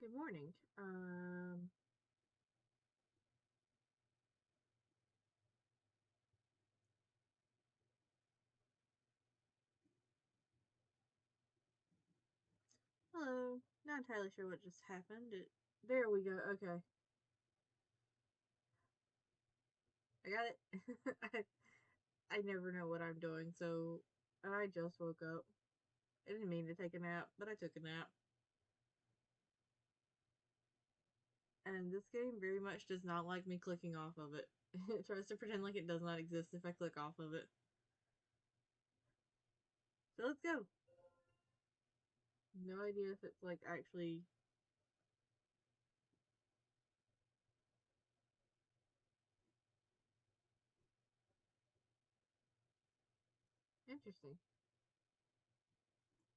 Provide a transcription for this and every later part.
Good morning. Hello. Not entirely sure what just happened. There we go. Okay, I got it. I never know what I'm doing, so I just woke up. I didn't mean to take a nap, but I took a nap. And this game very much does not like me clicking off of it. It tries to pretend like it does not exist if I click off of it. So let's go. No idea if it's like actually interesting.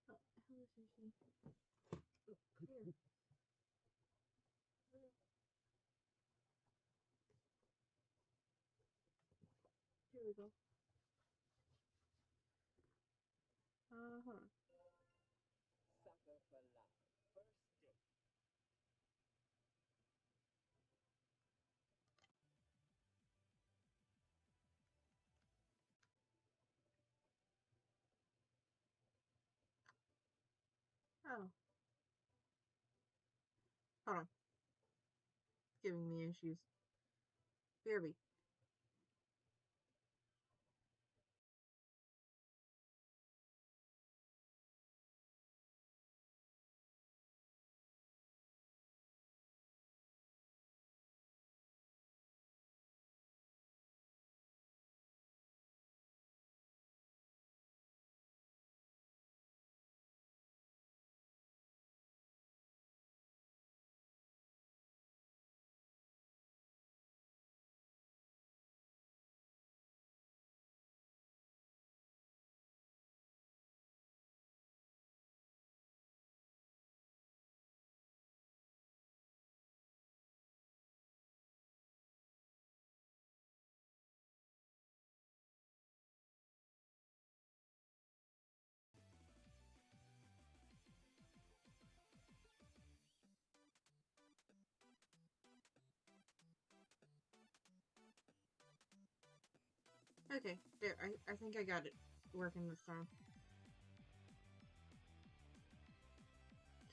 Oh, how is she? Oh, here. Here we go. Uh huh. Oh, hold on. It's giving me issues. BRB. Okay, there. I think I got it working this time.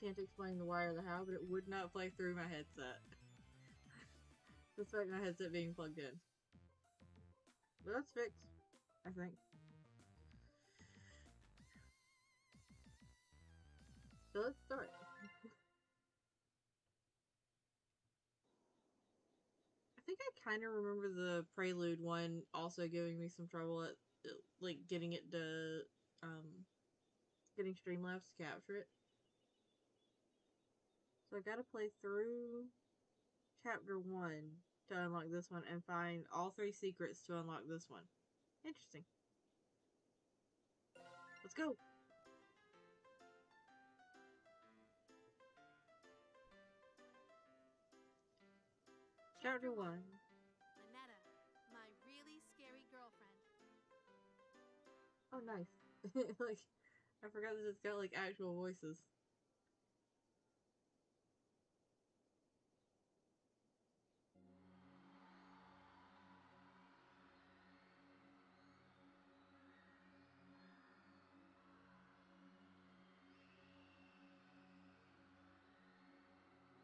Can't explain the why or the how, but it would not play through my headset, despite my headset being plugged in. But that's fixed, I think. So let's start. I think I kind of remember the Prelude one also giving me some trouble at like getting it to getting Streamlabs to capture it. So I gotta play through chapter 1 to unlock this one and find all 3 secrets to unlock this one. Interesting. Let's go! Chapter 1. Minetta, my really scary girlfriend. Oh, nice. Like, I forgot that it's got, like, actual voices.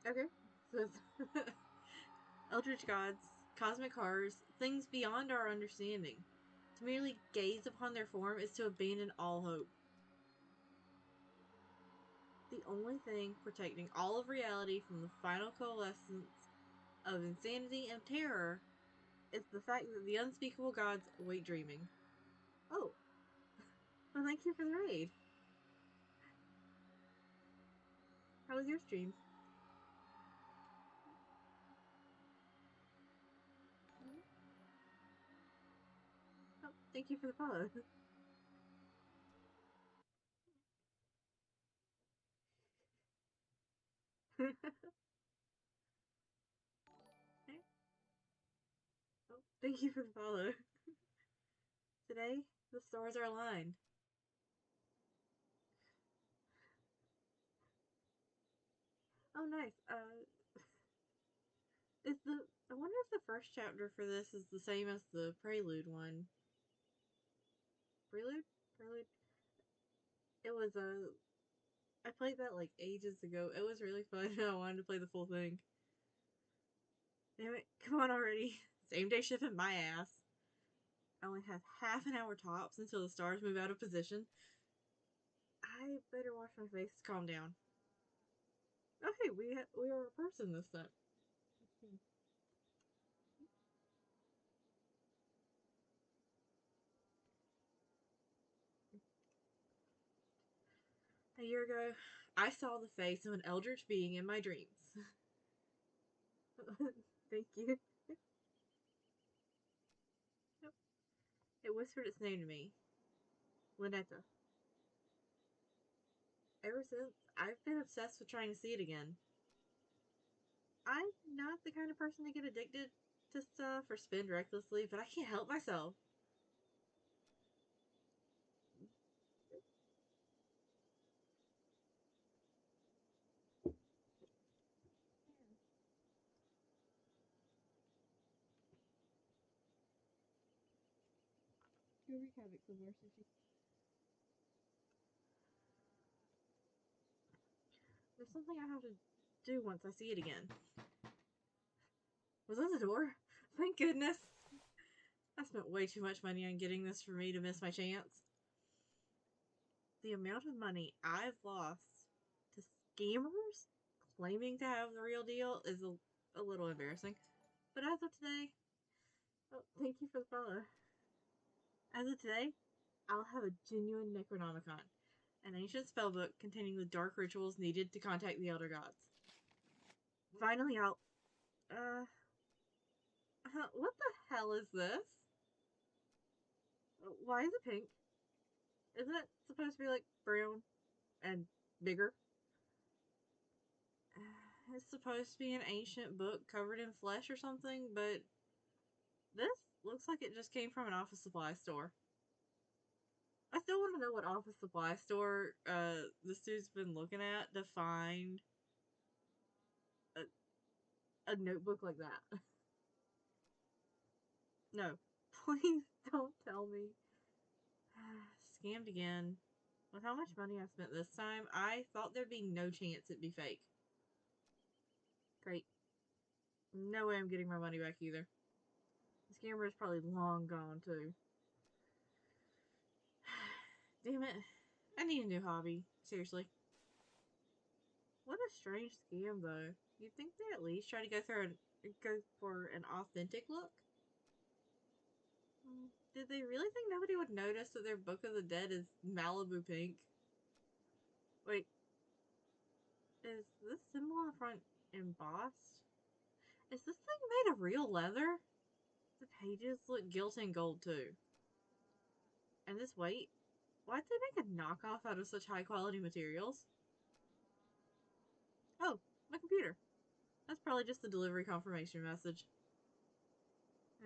Okay. So, Eldritch gods, cosmic horrors, things beyond our understanding. To merely gaze upon their form is to abandon all hope. The only thing protecting all of reality from the final coalescence of insanity and terror is the fact that the unspeakable gods await dreaming. Oh, well, thank you for the raid. How was your stream? Oh, thank you for the follow. Oh, thank you for the follow. Today, the stars are aligned. Oh, Oh, nice. Is the I wonder if the first chapter for this is the same as the Prelude one. Prelude? Prelude? It was a. I played that like ages ago. It was really fun. I wanted to play the full thing. Damn it! Come on already. Same day shipping my ass. I only have half an hour tops until the stars move out of position. I better wash my face to calm down. Oh hey, we are a person this time. A year ago, I saw the face of an eldritch being in my dreams. Thank you. It whispered its name to me. Lynetta. Ever since, I've been obsessed with trying to see it again. I'm not the kind of person to get addicted to stuff or spend recklessly, but I can't help myself. Go wreak havoc somewhere, Sushi. There's something I have to do once I see it again. Was that the door? Thank goodness. I spent way too much money on getting this for me to miss my chance. The amount of money I've lost to scammers claiming to have the real deal is a little embarrassing. But as of today, oh, thank you for the follow. As of today, I'll have a genuine Necronomicon, an ancient spellbook containing the dark rituals needed to contact the Elder Gods. Finally, uh, what the hell is this? Why is it pink? Isn't it supposed to be like brown and bigger? It's supposed to be an ancient book covered in flesh or something, but this looks like it just came from an office supply store. I still want to know what office supply store this dude's been looking at to find a, a notebook like that. No, please don't tell me. Scammed again. With how much money I spent this time, I thought there'd be no chance it'd be fake. Great. No way I'm getting my money back either. The scammer is probably long gone too. Damn it. I need a new hobby. Seriously. What a strange scam though. You'd think they'd at least try to go for an authentic look? Did they really think nobody would notice that their Book of the Dead is Malibu pink? Wait, is this symbol on the front embossed? Is this thing made of real leather? The pages look gilt and gold too. And this weight? Why'd they make a knockoff out of such high quality materials? Oh, my computer. That's probably just the delivery confirmation message. Uh,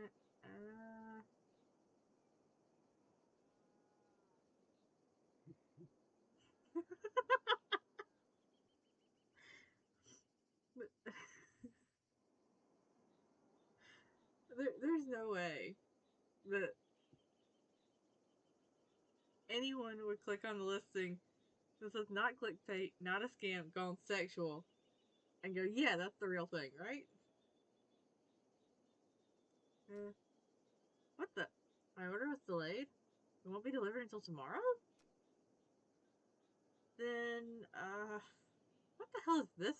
there's no way that anyone would click on the listing that says not clickbait, not a scam, gone sexual, and go, yeah, that's the real thing, right? Uh, what the? My order was delayed? It won't be delivered until tomorrow? Then, what the hell is this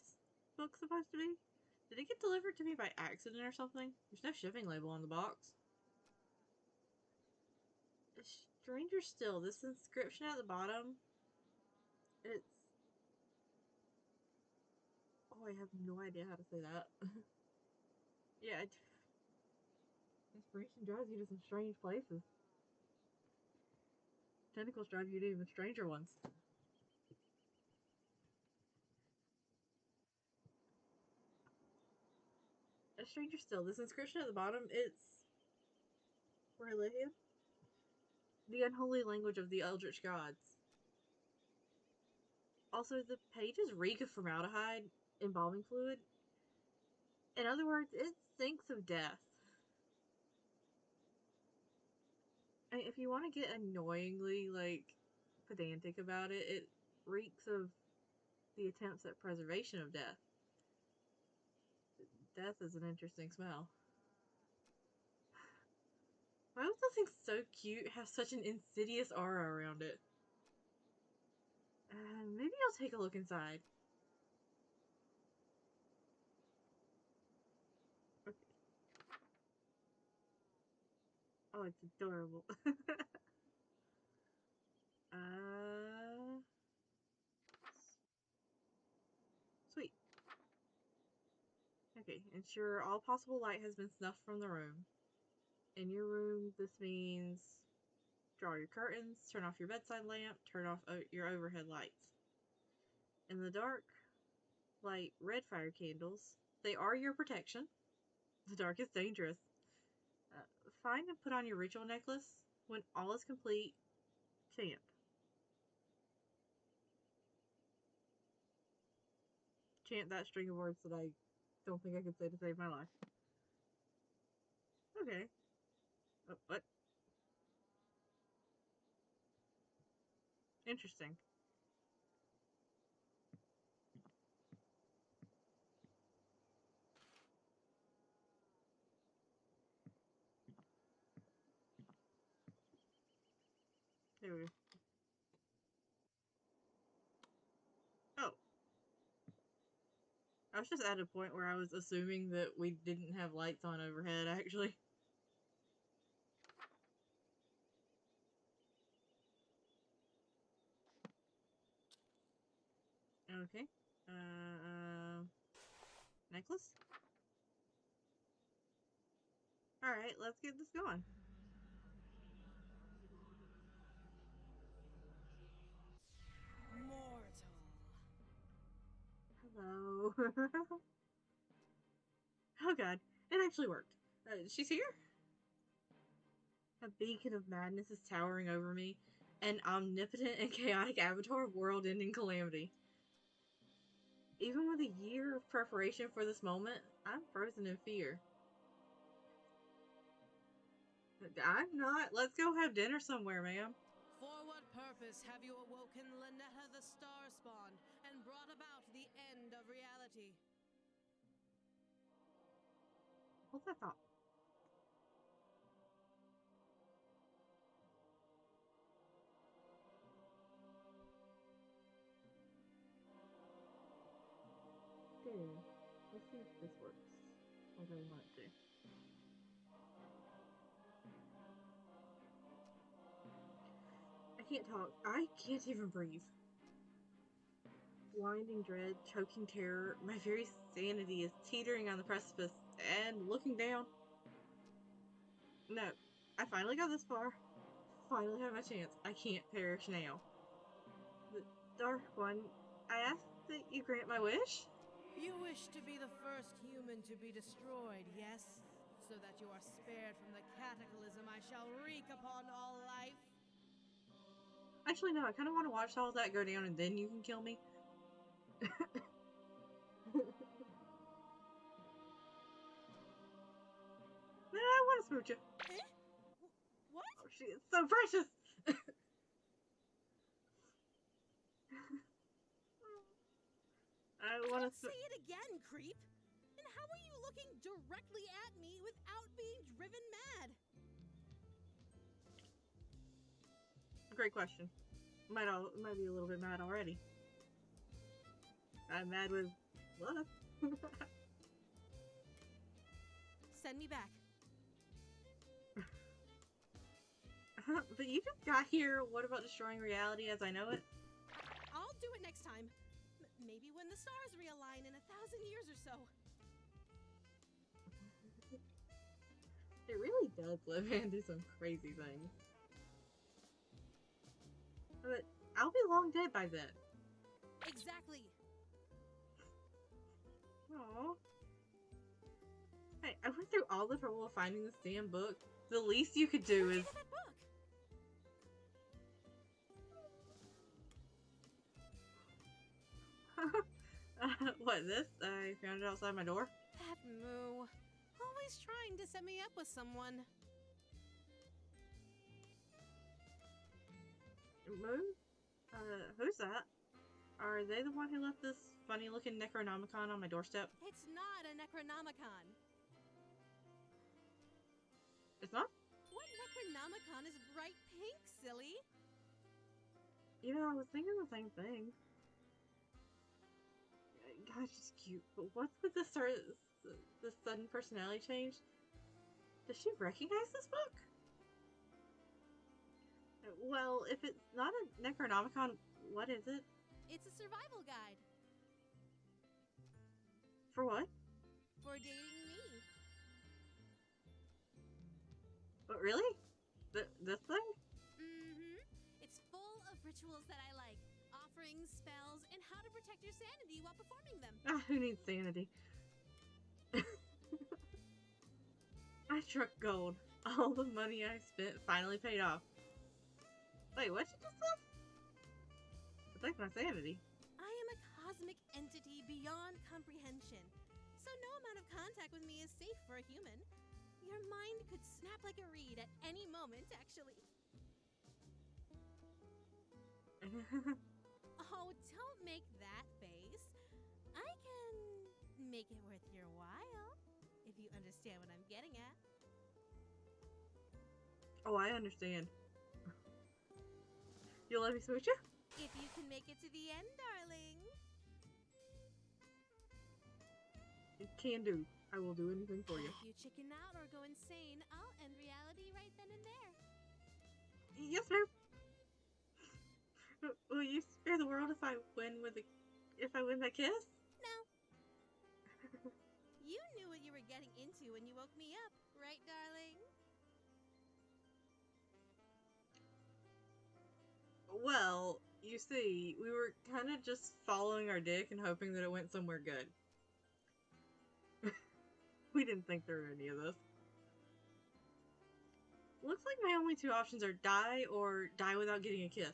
book supposed to be? Did it get delivered to me by accident or something? There's no shipping label on the box. Stranger still, this inscription at the bottom, it's... Oh, I have no idea how to say that. Yeah, inspiration drives you to some strange places. Tentacles drive you to even stranger ones. A stranger still, this inscription at the bottom, it's... Religion? The unholy language of the eldritch gods. Also, the pages reek of formaldehyde. embalming fluid. In other words, it stinks of death. I mean, if you want to get annoyingly, pedantic about it, it reeks of the attempts at preservation of death. Death is an interesting smell. Why would something so cute have such an insidious aura around it? Maybe I'll take a look inside. Okay. Oh, it's adorable. Sweet. Okay, ensure all possible light has been snuffed from the room. In your room, this means draw your curtains, turn off your bedside lamp, turn off your overhead lights. In the dark, light red fire candles. They are your protection. The dark is dangerous. Find and put on your ritual necklace. When all is complete, chant. Chant that string of words that I don't think I could say to save my life. Okay. What? Interesting. There we go. Oh. I was just at a point where I was assuming that we didn't have lights on overhead, actually. Okay. Necklace? Alright, let's get this going. Mortal. Hello. Oh god, it actually worked. She's here? A beacon of madness is towering over me, an omnipotent and chaotic avatar of world-ending calamity. Even with a year of preparation for this moment, I'm frozen in fear. I'm not. Let's go have dinner somewhere, ma'am. For what purpose have you awoken Lynetta the Starspawn and brought about the end of reality? What's that thought? Okay, let's see if this works like I want it to. I can't talk. I can't even breathe. Blinding dread, choking terror, my very sanity is teetering on the precipice, and looking down. No, I finally got this far. Finally have my chance. I can't perish now. The Dark One, I ask that you grant my wish? You wish to be the first human to be destroyed, yes? So that you are spared from the cataclysm I shall wreak upon all life? Actually, no, I kind of want to watch all that go down and then you can kill me. Man, I want to smooch you. Eh? What? Oh, she is so precious. I want to. Say it again, creep! And how are you looking directly at me without being driven mad? Great question. Might be a little bit mad already. I'm mad with what? Send me back. But you just got here. What about destroying reality as I know it? I'll do it next time. Maybe when the stars realign in 1,000 years or so. It really does let man do some crazy things. But I'll be long dead by then. Exactly. Aww. Hey, I went through all the trouble of finding this damn book. The least you could do is... That book? What, this? I found it outside my door? That moo. Always trying to set me up with someone. Moo? Who's that? Are they the one who left this funny-looking Necronomicon on my doorstep? It's not a Necronomicon. It's not? What Necronomicon is bright pink, silly? You know, I was thinking the same thing. Gosh, she's cute, but what's with this sudden personality change? Does she recognize this book? Well, if it's not a Necronomicon, what is it? It's a survival guide. For what? For dating me. But really? This thing? Mm-hmm. It's full of rituals that I like. Offerings, spells, and how to protect your sanity while performing them. Ah, who needs sanity? I struck gold. All the money I spent finally paid off. Wait, what you just said? Protect my sanity. I am a cosmic entity beyond comprehension, so no amount of contact with me is safe for a human. Your mind could snap like a reed at any moment, actually. Oh, don't make that face. I can make it worth your while, if you understand what I'm getting at. Oh, I understand. You'll let me switch you? If you can make it to the end, darling. Can do. I will do anything for you. If you chicken out or go insane, I'll end reality right then and there. Yes, ma'am. Will you spare the world if I win that kiss? No. You knew what you were getting into when you woke me up, right, darling? Well, you see, we were kind of just following our dick and hoping that it went somewhere good. We didn't think through any of this. Looks like my only two options are die or die without getting a kiss.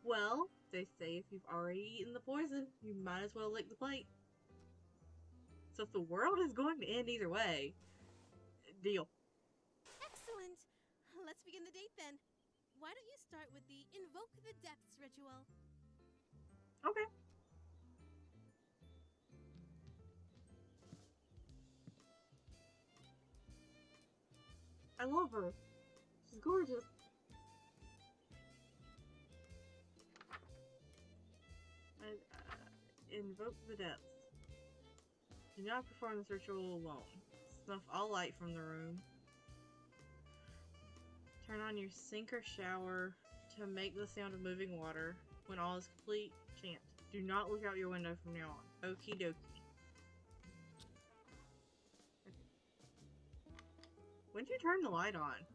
Well, they say if you've already eaten the poison, you might as well lick the plate. So if the world is going to end either way, deal. Excellent. Let's begin the date then. Why don't you start with the Invoke the Depths ritual? Okay. I love her. She's gorgeous. And, invoke the depths. Do not perform this ritual alone. Snuff all light from the room. Turn on your sink or shower to make the sound of moving water. When all is complete, chant. Do not look out your window from now on. Okie dokie. When did you turn the light on?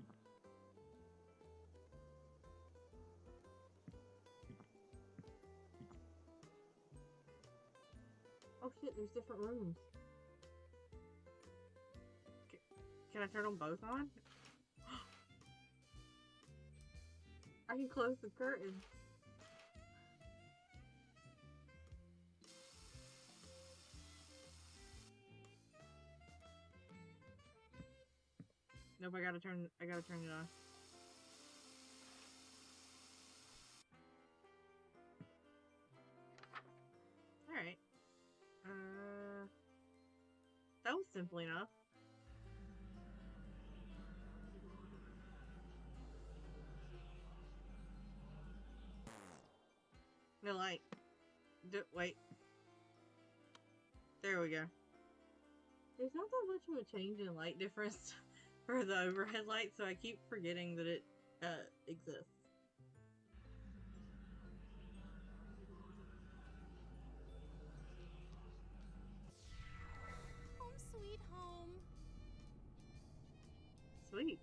Oh shit, there's different rooms. Can I turn them both on? I can close the curtain. Nope, I gotta turn it on. Alright. That was simple enough. No light. Wait. There we go. There's not that much of a change in light difference for the overhead light, so I keep forgetting that it exists. Home sweet home. Sweet.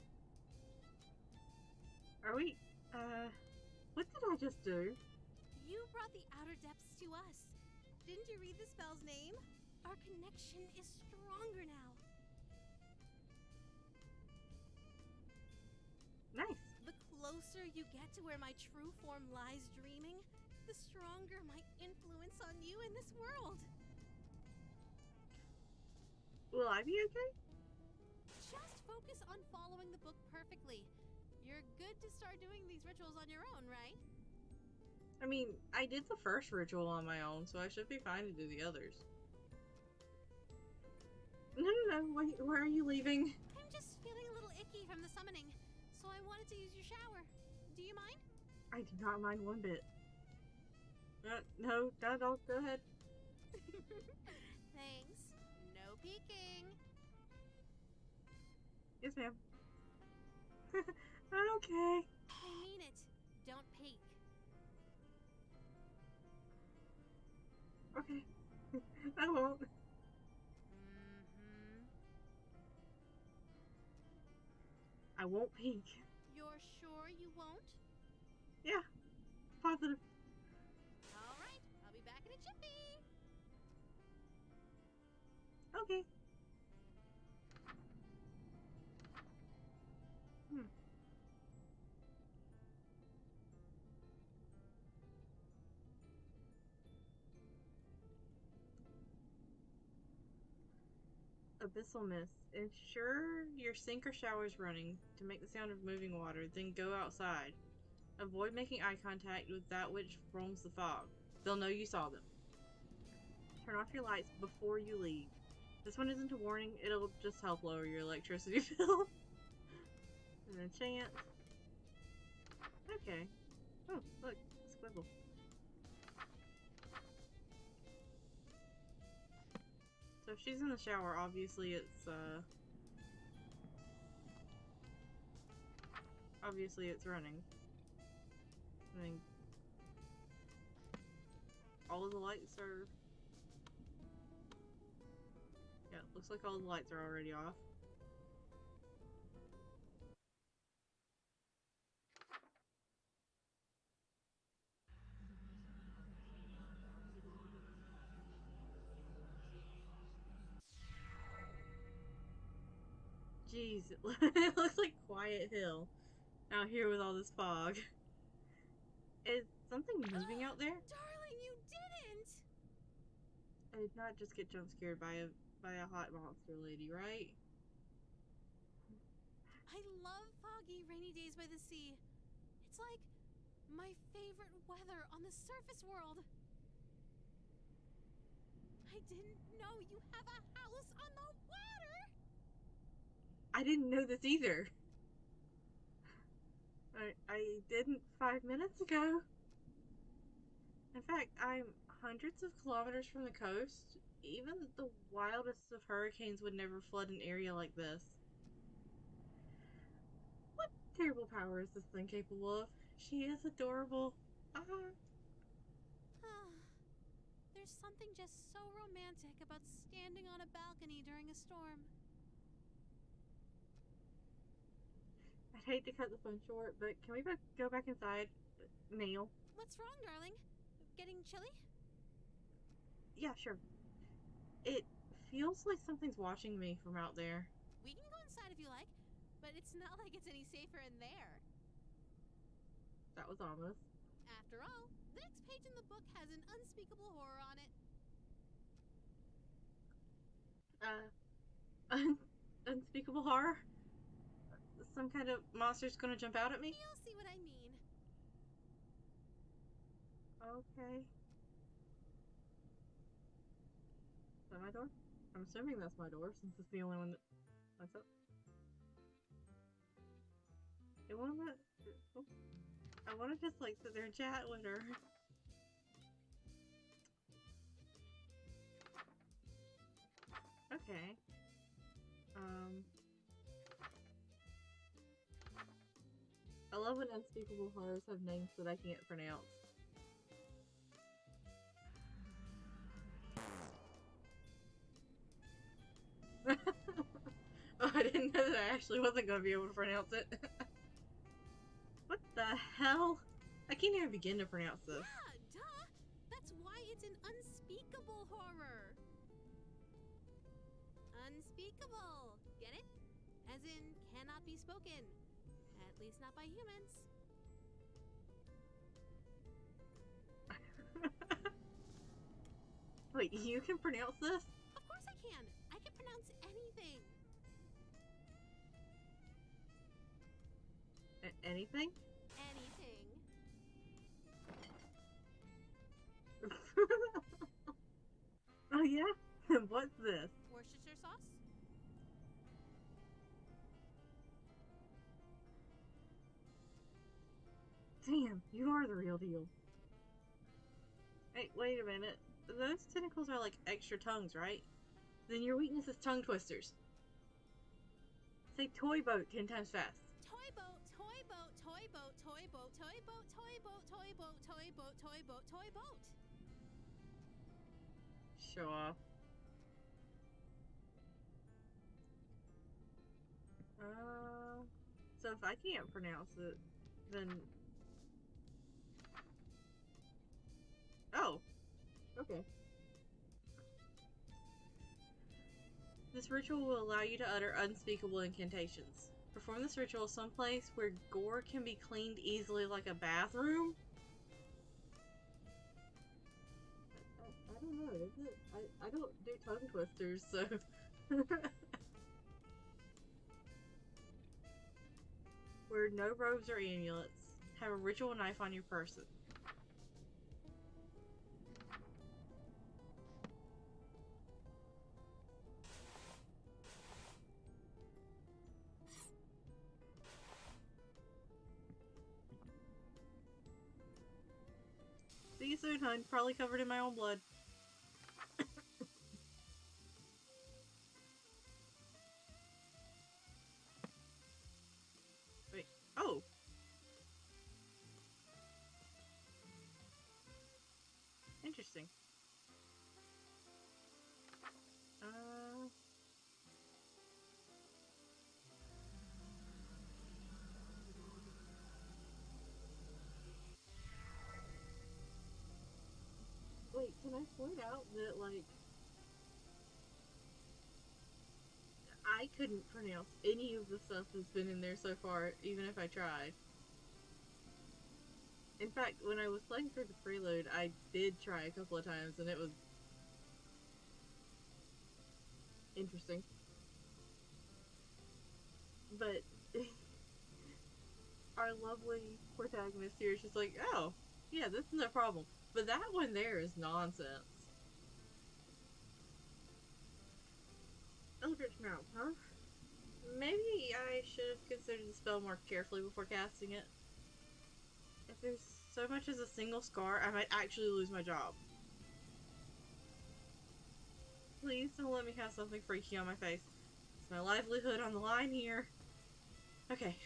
Are we, what did I just do? You brought the outer depths to us. Didn't you read the spell's name? Our connection is stronger now. Nice. The closer you get to where my true form lies dreaming, the stronger my influence on you in this world. Will I be okay? Just focus on following the book perfectly. You're good to start doing these rituals on your own, right? I mean, I did the first ritual on my own, so I should be fine to do the others. No, wait, where are you leaving? I'm just feeling a little icky from the summoning, so I wanted to use your shower. Do you mind? I do not mind one bit. No, go ahead. Thanks. No peeking. Yes, ma'am. Okay. I mean it. Don't peek. Okay. I won't. Mm-hmm. I won't peek. You're sure you won't? Yeah, positive. All right, I'll be back in a jiffy. Okay. Hmm. Abyssal mist. Ensure your sink or shower is running to make the sound of moving water, then go outside. Avoid making eye contact with that which forms the fog. They'll know you saw them. Turn off your lights before you leave. This one isn't a warning, it'll just help lower your electricity bill. And a chance. Okay. Oh, look, a squiggle. So if she's in the shower, obviously it's running. I mean, all of the lights are... Yeah, it looks like all the lights are already off. Jeez, it looks like Quiet Hill out here with all this fog. Is something moving out there? Darling, you didn't! I did not just get jump scared by a hot monster lady, right? I love foggy, rainy days by the sea. It's like my favorite weather on the surface world. I didn't know you have a house on the water! I didn't know this either. I didn't 5 minutes ago. In fact, I'm hundreds of kilometers from the coast. Even the wildest of hurricanes would never flood an area like this. What terrible power is this thing capable of? She is adorable. There's something just so romantic about standing on a balcony during a storm. I'd hate to cut the phone short, but can we go back inside now? What's wrong, darling? Getting chilly? Yeah, sure. It feels like something's watching me from out there. We can go inside if you like, but it's not like it's any safer in there. That was ominous. After all, the next page in the book has an unspeakable horror on it. Unspeakable horror? Some kind of monster's gonna jump out at me? You'll see what I mean. Okay. Is that my door? I'm assuming that's my door, since it's the only one that lights up. I wanna just like sit there and chat with her. Okay. I love when unspeakable horrors have names that I can't pronounce. Oh, I didn't know that I actually wasn't going to be able to pronounce it. What the hell? I can't even begin to pronounce this. Yeah, duh! That's why it's an unspeakable horror. Unspeakable. Get it? As in, cannot be spoken. At least not by humans. Wait, you can pronounce this? Of course I can. I can pronounce anything. Anything? Anything. Oh yeah? What's this? Worcestershire sauce? Damn, you are the real deal. Hey, wait a minute. Those tentacles are like extra tongues, right? Then your weakness is tongue twisters. Say toy boat 10 times fast. Toy boat, toy boat, toy boat, toy boat, toy boat, toy boat, toy boat, toy boat, toy boat, toy boat. Show off. So if I can't pronounce it, then... Oh! Okay. This ritual will allow you to utter unspeakable incantations. Perform this ritual someplace where gore can be cleaned easily like a bathroom? I don't know, is it? I don't do tongue twisters, so... Wear no robes or amulets. Have a ritual knife on your person. See you soon, hun. Probably covered in my own blood. Wait. Oh! Interesting. Wait, can I point out that, like, I couldn't pronounce any of the stuff that's been in there so far, even if I tried. In fact, when I was playing through the prelude, I did try a couple of times, and it was interesting. But our lovely protagonist here is just like, oh, yeah, this is no problem. But that one there is nonsense. Eldritch Mouth, huh? Maybe I should have considered the spell more carefully before casting it. If there's so much as a single scar, I might actually lose my job. Please don't let me have something freaky on my face. It's my livelihood on the line here. Okay.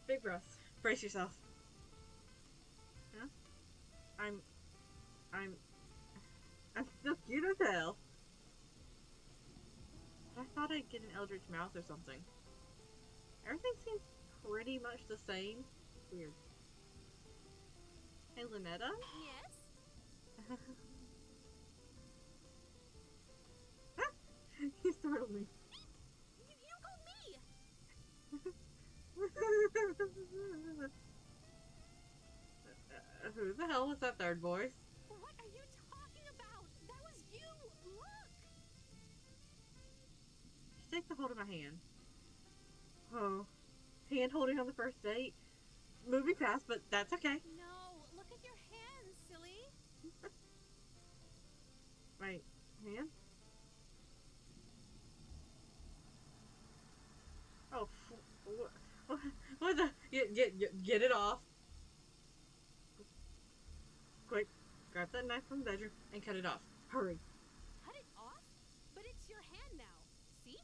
Big breaths. Brace yourself. Huh? I'm still cute as hell. I thought I'd get an Eldritch Mouth or something. Everything seems pretty much the same. Weird. Hey, Lynetta? Yes? You startled me. You called me! Who the hell was that third voice? What are you talking about? That was you! Look! Just take the hold of my hand. Oh. Hand holding on the first date? Moving fast, but that's okay. No, look at your hands, silly! Right. Hand? Oh, what the? Get it off. Quick, grab that knife from the bedroom and cut it off. Hurry. Cut it off? But it's your hand now. See?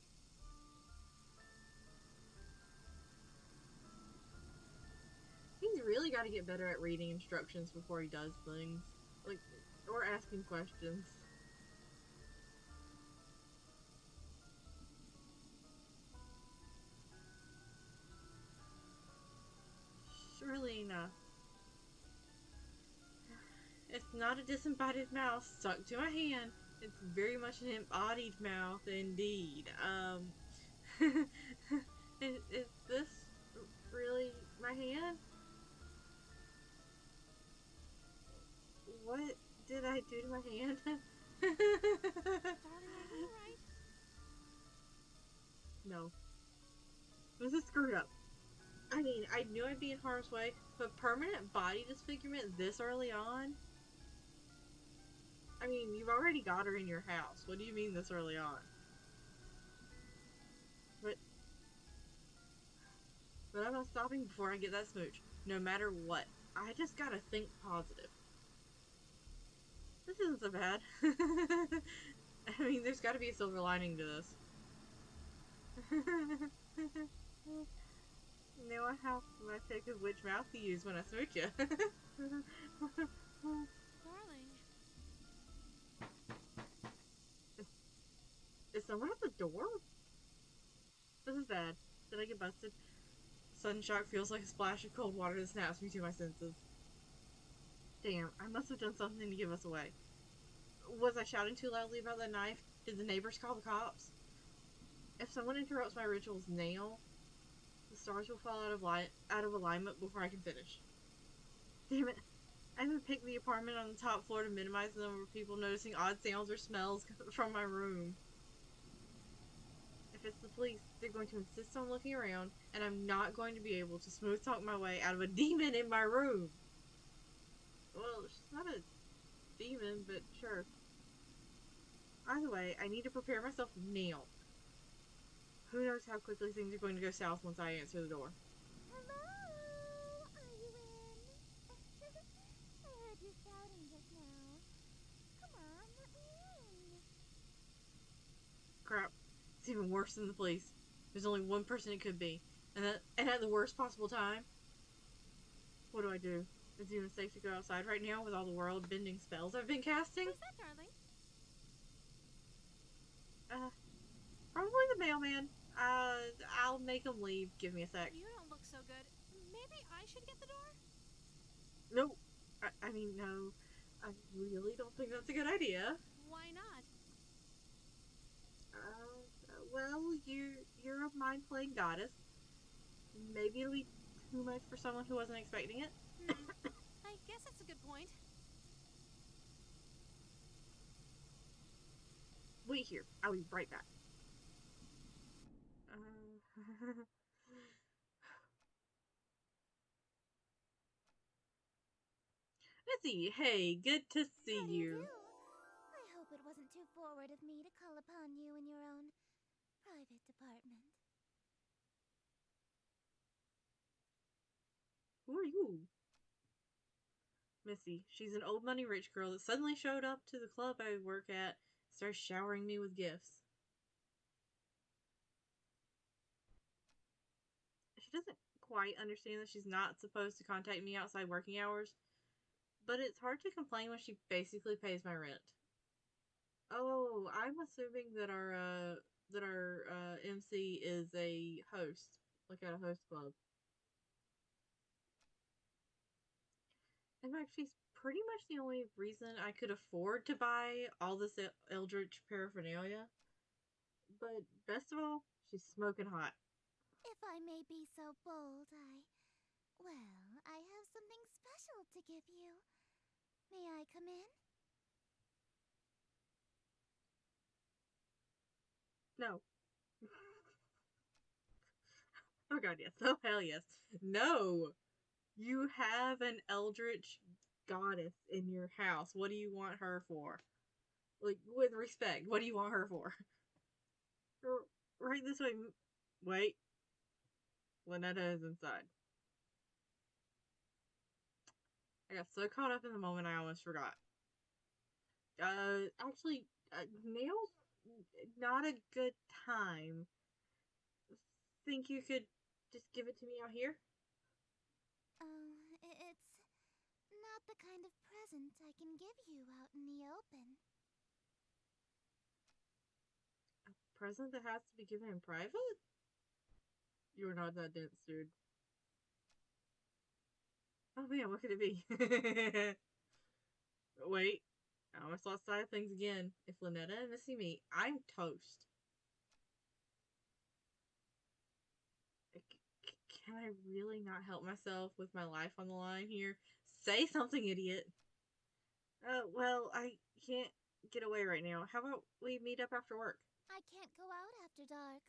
He's really got to get better at reading instructions before he does things. Like, or asking questions. Surely enough. It's not a disembodied mouth stuck to my hand. It's very much an embodied mouth indeed. Is this really my hand? do to my hand? Darling, are you alright? No. This is screwed up. I mean, I knew I'd be in harm's way, but permanent body disfigurement this early on? I mean, you've already got her in your house. What do you mean this early on? But I'm not stopping before I get that smooch. No matter what. I just gotta think positive. This isn't so bad. I mean, there's gotta be a silver lining to this. Now I have my pick of which mouth to use when I smooch you. Darling. Is someone at the door? This is bad. Did I get busted? Sudden shock feels like a splash of cold water that snaps me to my senses. Damn, I must have done something to give us away. Was I shouting too loudly about that knife? Did the neighbors call the cops? If someone interrupts my rituals now, the stars will fall out of alignment before I can finish. Damn it. I haven't picked the apartment on the top floor to minimize the number of people noticing odd sounds or smells from my room. If it's the police, they're going to insist on looking around, and I'm not going to be able to smooth talk my way out of a demon in my room. Well, she's not a demon, but sure. Either way, I need to prepare myself now. Who knows how quickly things are going to go south once I answer the door. Hello? Are you in? I heard you shouting just now. Come on, let me in. Crap. It's even worse than the police. There's only one person it could be. And at the worst possible time. What do? Is it even safe to go outside right now with all the world bending spells I've been casting? Who's that, darling? Probably the mailman. I'll make him leave. Give me a sec. You don't look so good. Maybe I should get the door? No. I mean, no. I really don't think that's a good idea. Why not? Well, you're a mind-playing goddess. Maybe it'll be too much for someone who wasn't expecting it. I guess that's a good point. Wait here. I'll be right back. Uh... Missy, hey, good to see How do you do? you. I hope it wasn't too forward of me to call upon you in your own private department. Who are you? Missy. She's an old money rich girl that suddenly showed up to the club I work at, starts showering me with gifts. She doesn't quite understand that she's not supposed to contact me outside working hours, but it's hard to complain when she basically pays my rent. Oh, I'm assuming that our MC is a host, like at a host club. In fact, she's pretty much the only reason I could afford to buy all this Eldritch paraphernalia. But best of all, she's smoking hot. If I may be so bold, well, I have something special to give you. May I come in? No. Oh god, yes. Oh hell yes. No! You have an Eldritch goddess in your house. What do you want her for? Like, with respect, what do you want her for? Right this way. Wait. Lynetta is inside. I got so caught up in the moment I almost forgot. Actually, nails not a good time. Think you could just give it to me out here? Oh, it's not the kind of present I can give you out in the open. A present that has to be given in private? You're not that dense, dude. Oh man, what could it be? Wait, I almost lost sight of things again. If Lynetta and Missy meet, I'm toast. Can I really not help myself with my life on the line here? Say something, idiot. Well, I can't get away right now. How about we meet up after work? I can't go out after dark.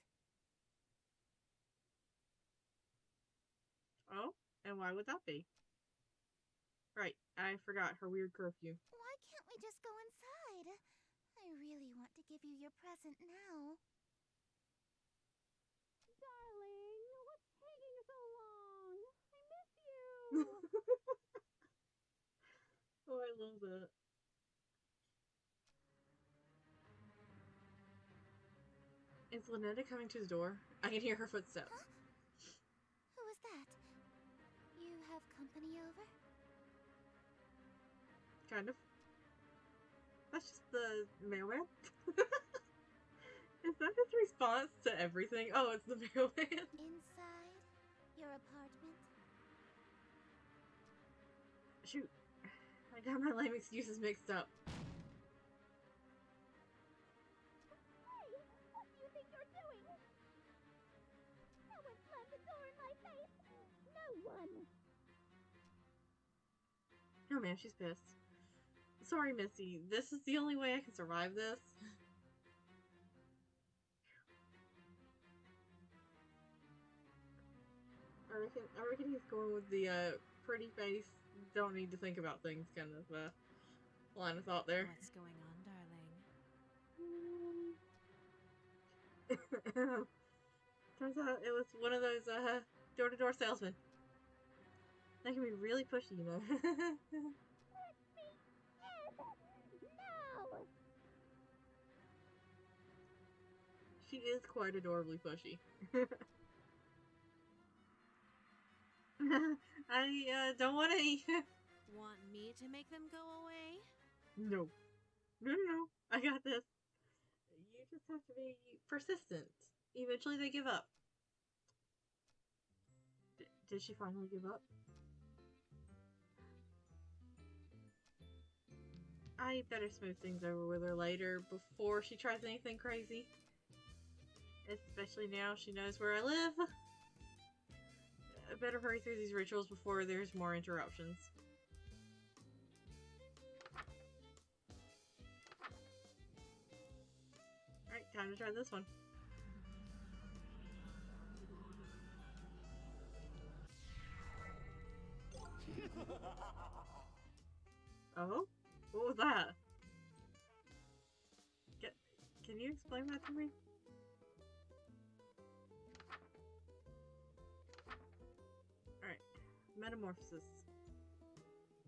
Oh, and why would that be? Right, I forgot her weird curfew. Why can't we just go inside? I really want to give you your present now. Darling, what's taking so long? I miss you. Oh, I love that. Is Lynetta coming to the door? I can hear her footsteps. Huh? Who is that? You have company over? Kind of. That's just the mailman. Is that his response to everything? Oh, it's the mailman. Inside your apartment? Shoot. I got my lame excuses mixed up. Hey! What do you think you're doing? No one slammed the door in my face! No one! Oh man, she's pissed. Sorry, Missy. This is the only way I can survive this. I reckon he's going with the pretty face, don't need to think about things kind of line of thought there. What's going on, darling? Turns out it was one of those door-to-door salesmen. They can be really pushy, you know. Let me in! No! She is quite adorably pushy. I don't want any. Want me to make them go away? No. No. I got this. You just have to be persistent. Eventually they give up. Did she finally give up? I better smooth things over with her later before she tries anything crazy. Especially now she knows where I live. I better hurry through these rituals before there's more interruptions. Alright, time to try this one. Oh? What was that? Can you explain that to me? Alright. Metamorphosis.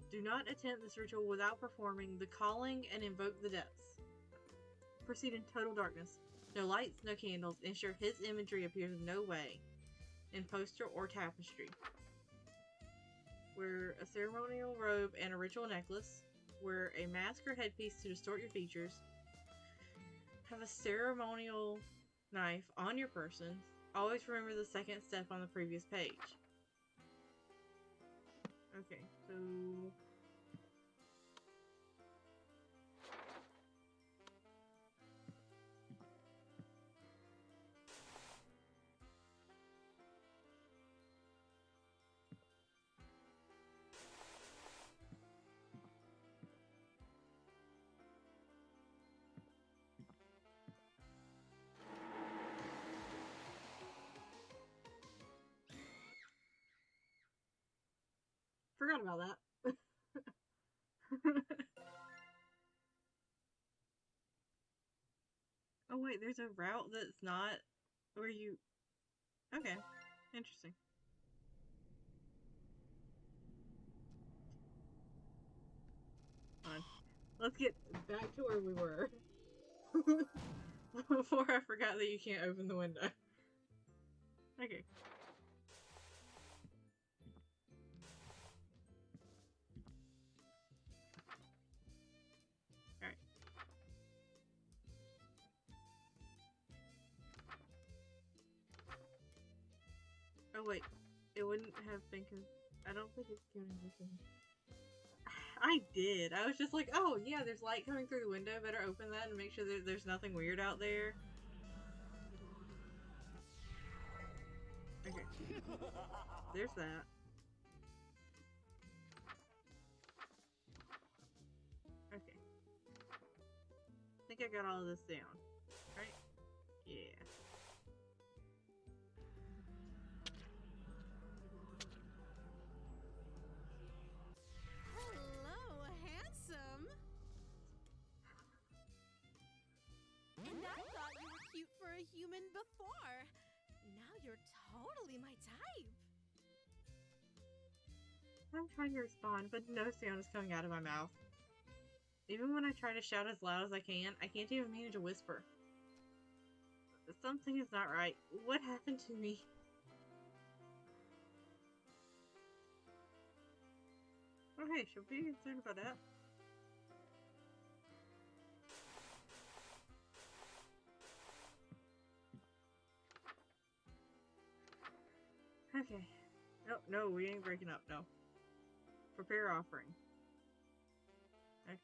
Do not attempt this ritual without performing the calling and invoke the depths. Proceed in total darkness. No lights, no candles. Ensure his imagery appears in no way in poster or tapestry. Wear a ceremonial robe and a ritual necklace. Wear a mask or headpiece to distort your features. Have a ceremonial knife on your person. Always remember the second step on the previous page. Okay, so... Forgot about that. Oh wait, there's a route that's not where you... Okay, interesting. On. Let's get back to where we were. Before I forgot that you can't open the window. Okay. Alright. Oh wait. It wouldn't have been... I don't think it's counting this one. I did. I was just like, oh yeah, there's light coming through the window. Better open that and make sure that there's nothing weird out there. Okay. There's that. I got all of this down, right? Yeah. Hello, handsome. And I thought you were cute for a human before. Now you're totally my type. I'm trying to respond, but no sound is coming out of my mouth. Even when I try to shout as loud as I can't even manage a whisper. Something is not right. What happened to me? Oh hey, should we be concerned about that? Okay. No, we ain't breaking up, no. Prepare offering. Okay.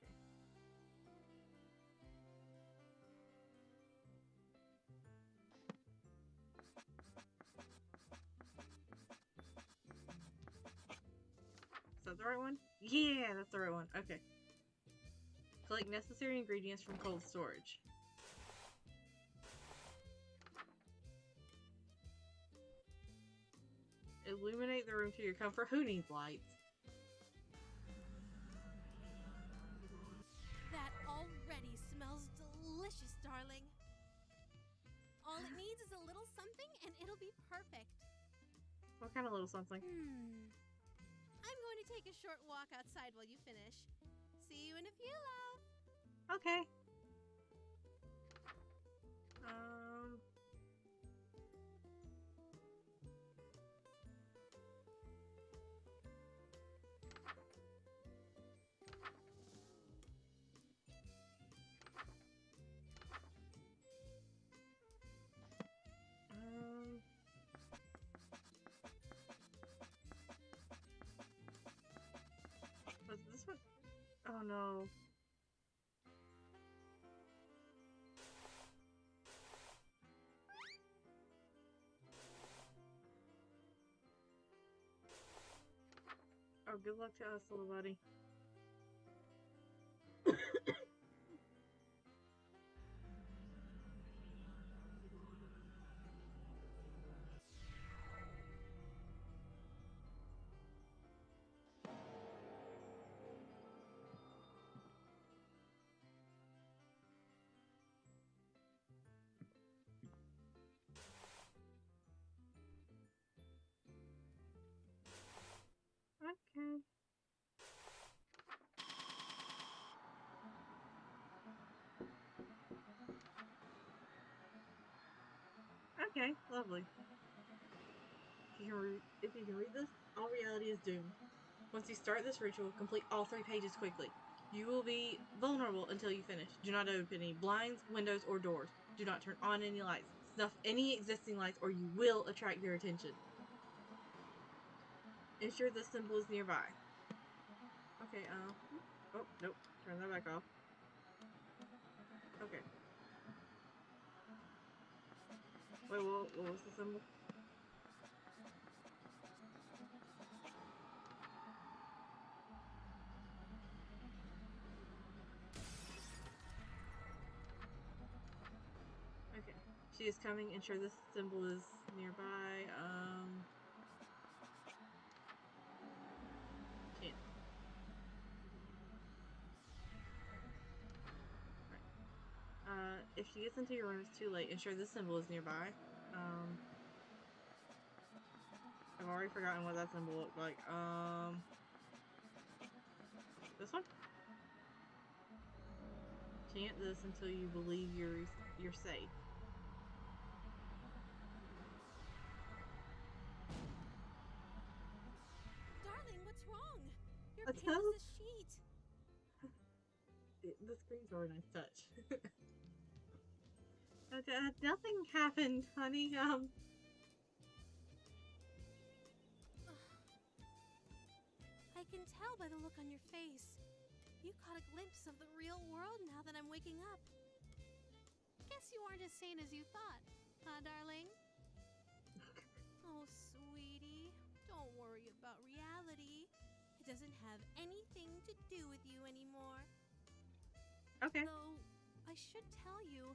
Is that the right one? Yeah, that's the right one. Okay. Collect necessary ingredients from cold storage. Illuminate the room to your comfort. Who needs lights? That already smells delicious, darling. All it needs is a little something and it'll be perfect. What kind of little something? I'm going to take a short walk outside while you finish. See you in a few, love. Okay. Was this one? Oh no. Oh, good luck to us, little buddy. Okay. Okay, lovely. If you can read this, all reality is doomed. Once you start this ritual, complete all 3 pages quickly. You will be vulnerable until you finish. Do not open any blinds, windows, or doors. Do not turn on any lights. Snuff any existing lights or you will attract their attention. Ensure this symbol is nearby. Okay, oh, nope. Turn that back off. Okay. Wait, what was the symbol? Okay. She is coming. Ensure this symbol is nearby. Can't. Right. If she gets into your room, it's too late. Ensure this symbol is nearby. I've already forgotten what that symbol looked like. This one? Chant this until you believe you're safe. Darling, what's wrong? You're A pale toad? as a sheet. The screen's are a nice touch. Nothing happened, honey. I can tell by the look on your face. You caught a glimpse of the real world now that I'm waking up. Guess you aren't as sane as you thought, huh, darling? Oh, sweetie, don't worry about reality. It doesn't have anything to do with you anymore. Okay. Though, I should tell you,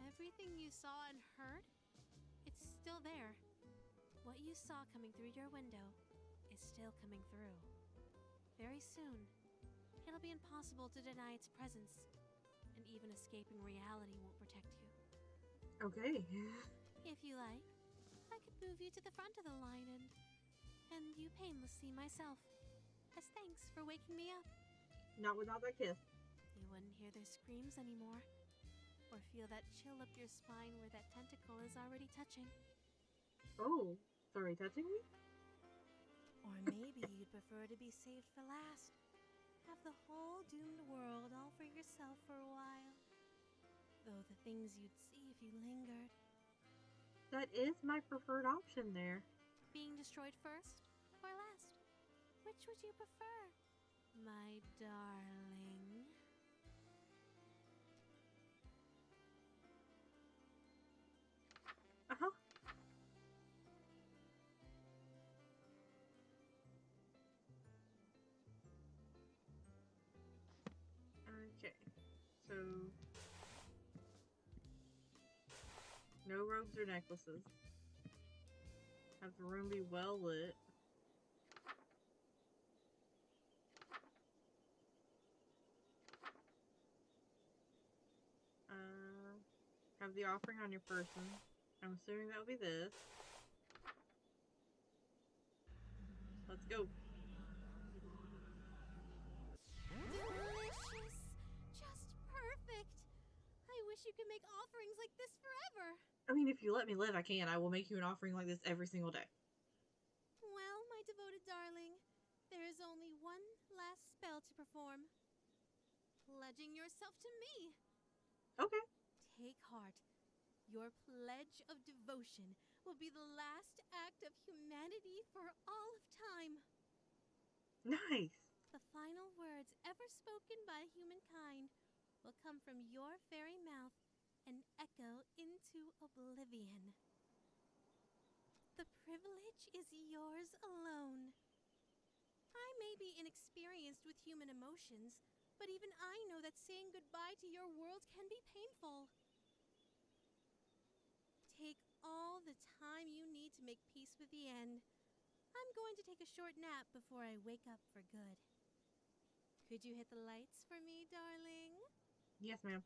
everything you saw and heard, it's still there. What you saw coming through your window is still coming through. Very soon, it'll be impossible to deny its presence, and even escaping reality won't protect you. Okay. If you like, I could move you to the front of the line and end you painlessly myself, as thanks for waking me up. Not without that kiss. You wouldn't hear their screams anymore, or feel that chill up your spine where that tentacle is already touching. Oh, sorry, touching me? Or maybe you'd prefer to be saved for last. Have the whole doomed world all for yourself for a while. Though the things you'd see if you lingered. That is my preferred option there. Being destroyed first or last? Which would you prefer, my darling? Uh-huh. Okay. So... no robes or necklaces. Have the room be well lit. Have the offering on your person. I'm assuming that would be this. Let's go. Delicious! Just perfect! I wish you could make offerings like this forever! I mean, if you let me live, I can. I will make you an offering like this every single day. Well, my devoted darling, there is only one last spell to perform. Pledging yourself to me. Okay. Take heart. Your pledge of devotion will be the last act of humanity for all of time. Nice. The final words ever spoken by humankind will come from your fairy mouth and echo into oblivion. The privilege is yours alone. I may be inexperienced with human emotions, but even I know that saying goodbye to your world can be painful. Take all the time you need to make peace with the end. I'm going to take a short nap before I wake up for good. Could you hit the lights for me, darling? Yes, ma'am.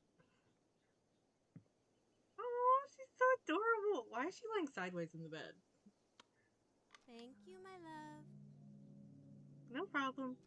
Oh, she's so adorable. Why is she lying sideways in the bed? Thank you, my love. No problem.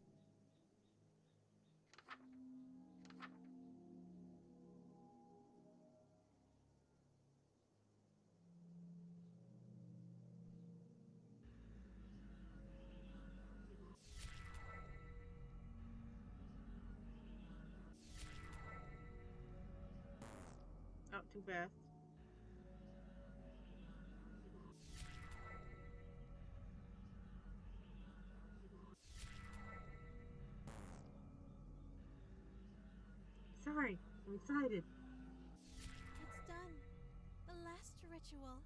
Oh, too fast. Sorry, I'm excited. It's done. The last ritual.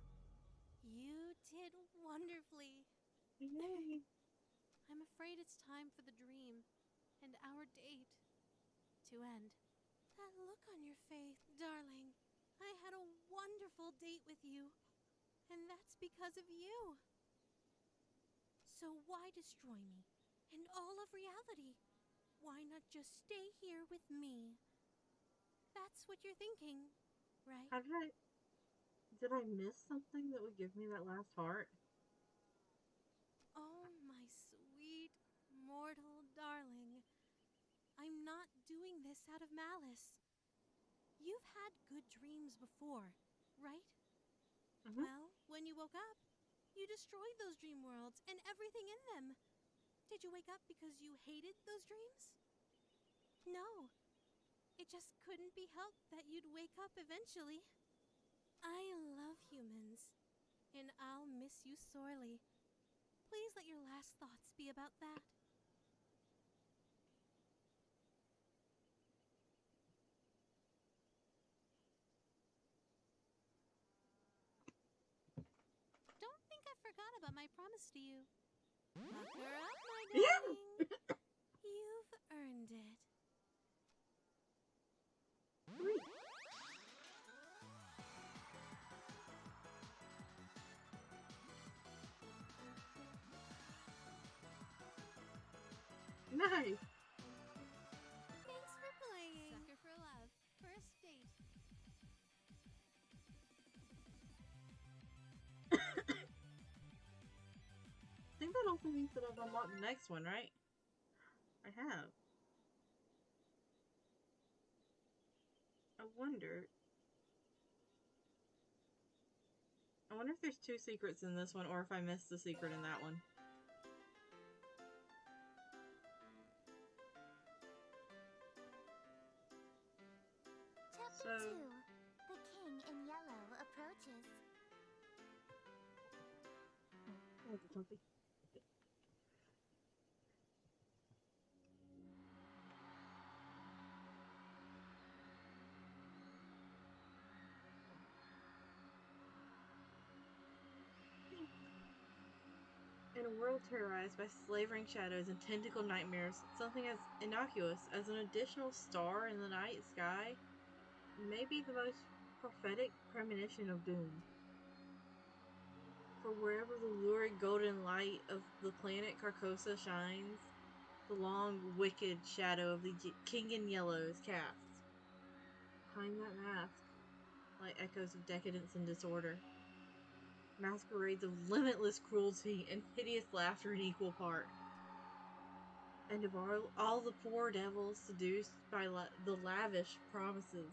You did wonderfully. Yay. I'm afraid it's time for the dream and our date to end. That look on your face, darling. I had a wonderful date with you, and that's because of you. So why destroy me and all of reality? Why not just stay here with me? That's what you're thinking, right? How did I miss something that would give me that last heart? Oh, my sweet, mortal darling. I'm not doing this out of malice. You've had good dreams before, right? Mm-hmm. Well, when you woke up, you destroyed those dream worlds and everything in them. Did you wake up because you hated those dreams? No. It just couldn't be helped that you'd wake up eventually. I love humans, and I'll miss you sorely. Please let your last thoughts be about that. Don't think I forgot about my promise to you. Pucker up, my darling. Yeah. You've earned it. 3. Nice. Thanks for playing. Sucker for love. First date. I think that also means that I've unlocked the next one, right? I have. I wonder. I wonder if there's 2 secrets in this one or if I missed the secret in that one. Chapter So, 2. The King in Yellow approaches. oh, something. In a world terrorized by slavering shadows and tentacled nightmares, something as innocuous as an additional star in the night sky may be the most prophetic premonition of doom. For wherever the lurid golden light of the planet Carcosa shines, the long, wicked shadow of the King in Yellow is cast. Behind that mask lie echoes of decadence and disorder, masquerades of limitless cruelty and hideous laughter in equal part. And of all the poor devils seduced by the lavish promises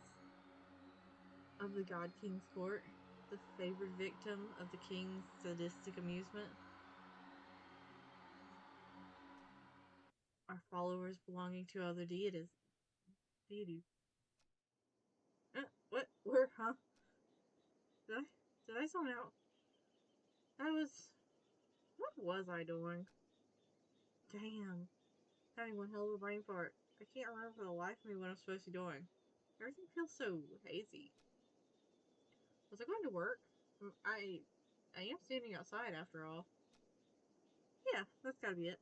of the God King's court, the favored victim of the king's sadistic amusement, are followers belonging to other deities. What? Where? Huh? Did I zone out? What was I doing? Damn. Having one hell of a brain fart. I can't remember for the life of me what I'm supposed to be doing. Everything feels so hazy. Was I going to work? I am standing outside after all. Yeah, that's gotta be it.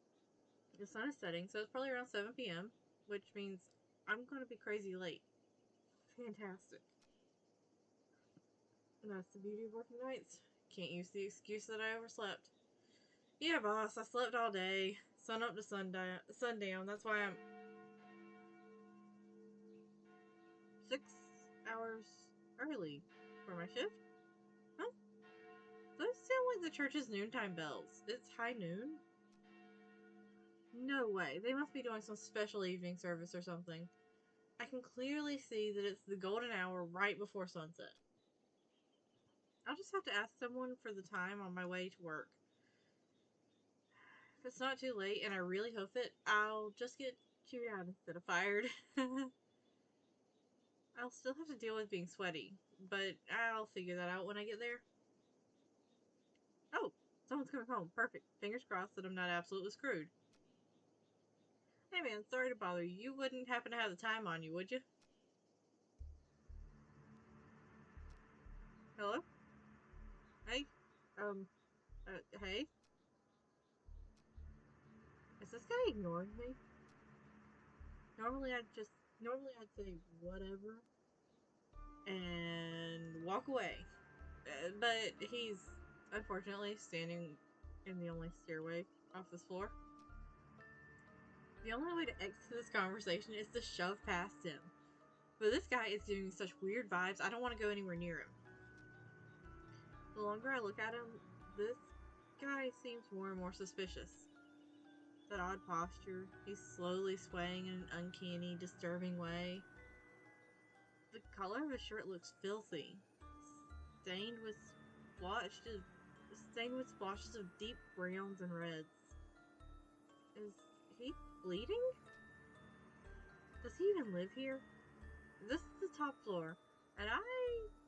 The sun is setting, so it's probably around 7 p.m., which means I'm gonna be crazy late. Fantastic. And that's the beauty of working nights. Can't use the excuse that I overslept. Yeah, boss, I slept all day. Sun up to sundown. That's why I'm 6 hours early for my shift. Huh? Those sound like the church's noontime bells. It's high noon? No way. They must be doing some special evening service or something. I can clearly see that it's the golden hour right before sunset. I'll just have to ask someone for the time on my way to work. If it's not too late, and I really hope it, I'll just get chewed out instead of fired. I'll still have to deal with being sweaty, but I'll figure that out when I get there. Oh, someone's coming home. Perfect. Fingers crossed that I'm not absolutely screwed. Hey man, sorry to bother you. You wouldn't happen to have the time on you, would you? Hello? Hey? Hey? Is this guy ignoring me? Normally I'd say whatever and walk away. But he's unfortunately standing in the only stairway off this floor. The only way to exit this conversation is to shove past him. But this guy is giving me such weird vibes, I don't want to go anywhere near him. The longer I look at him, this guy seems more and more suspicious. That odd posture, he's slowly swaying in an uncanny, disturbing way. The color of his shirt looks filthy, stained with splotches of deep browns and reds. Is he bleeding? Does he even live here? This is the top floor, and I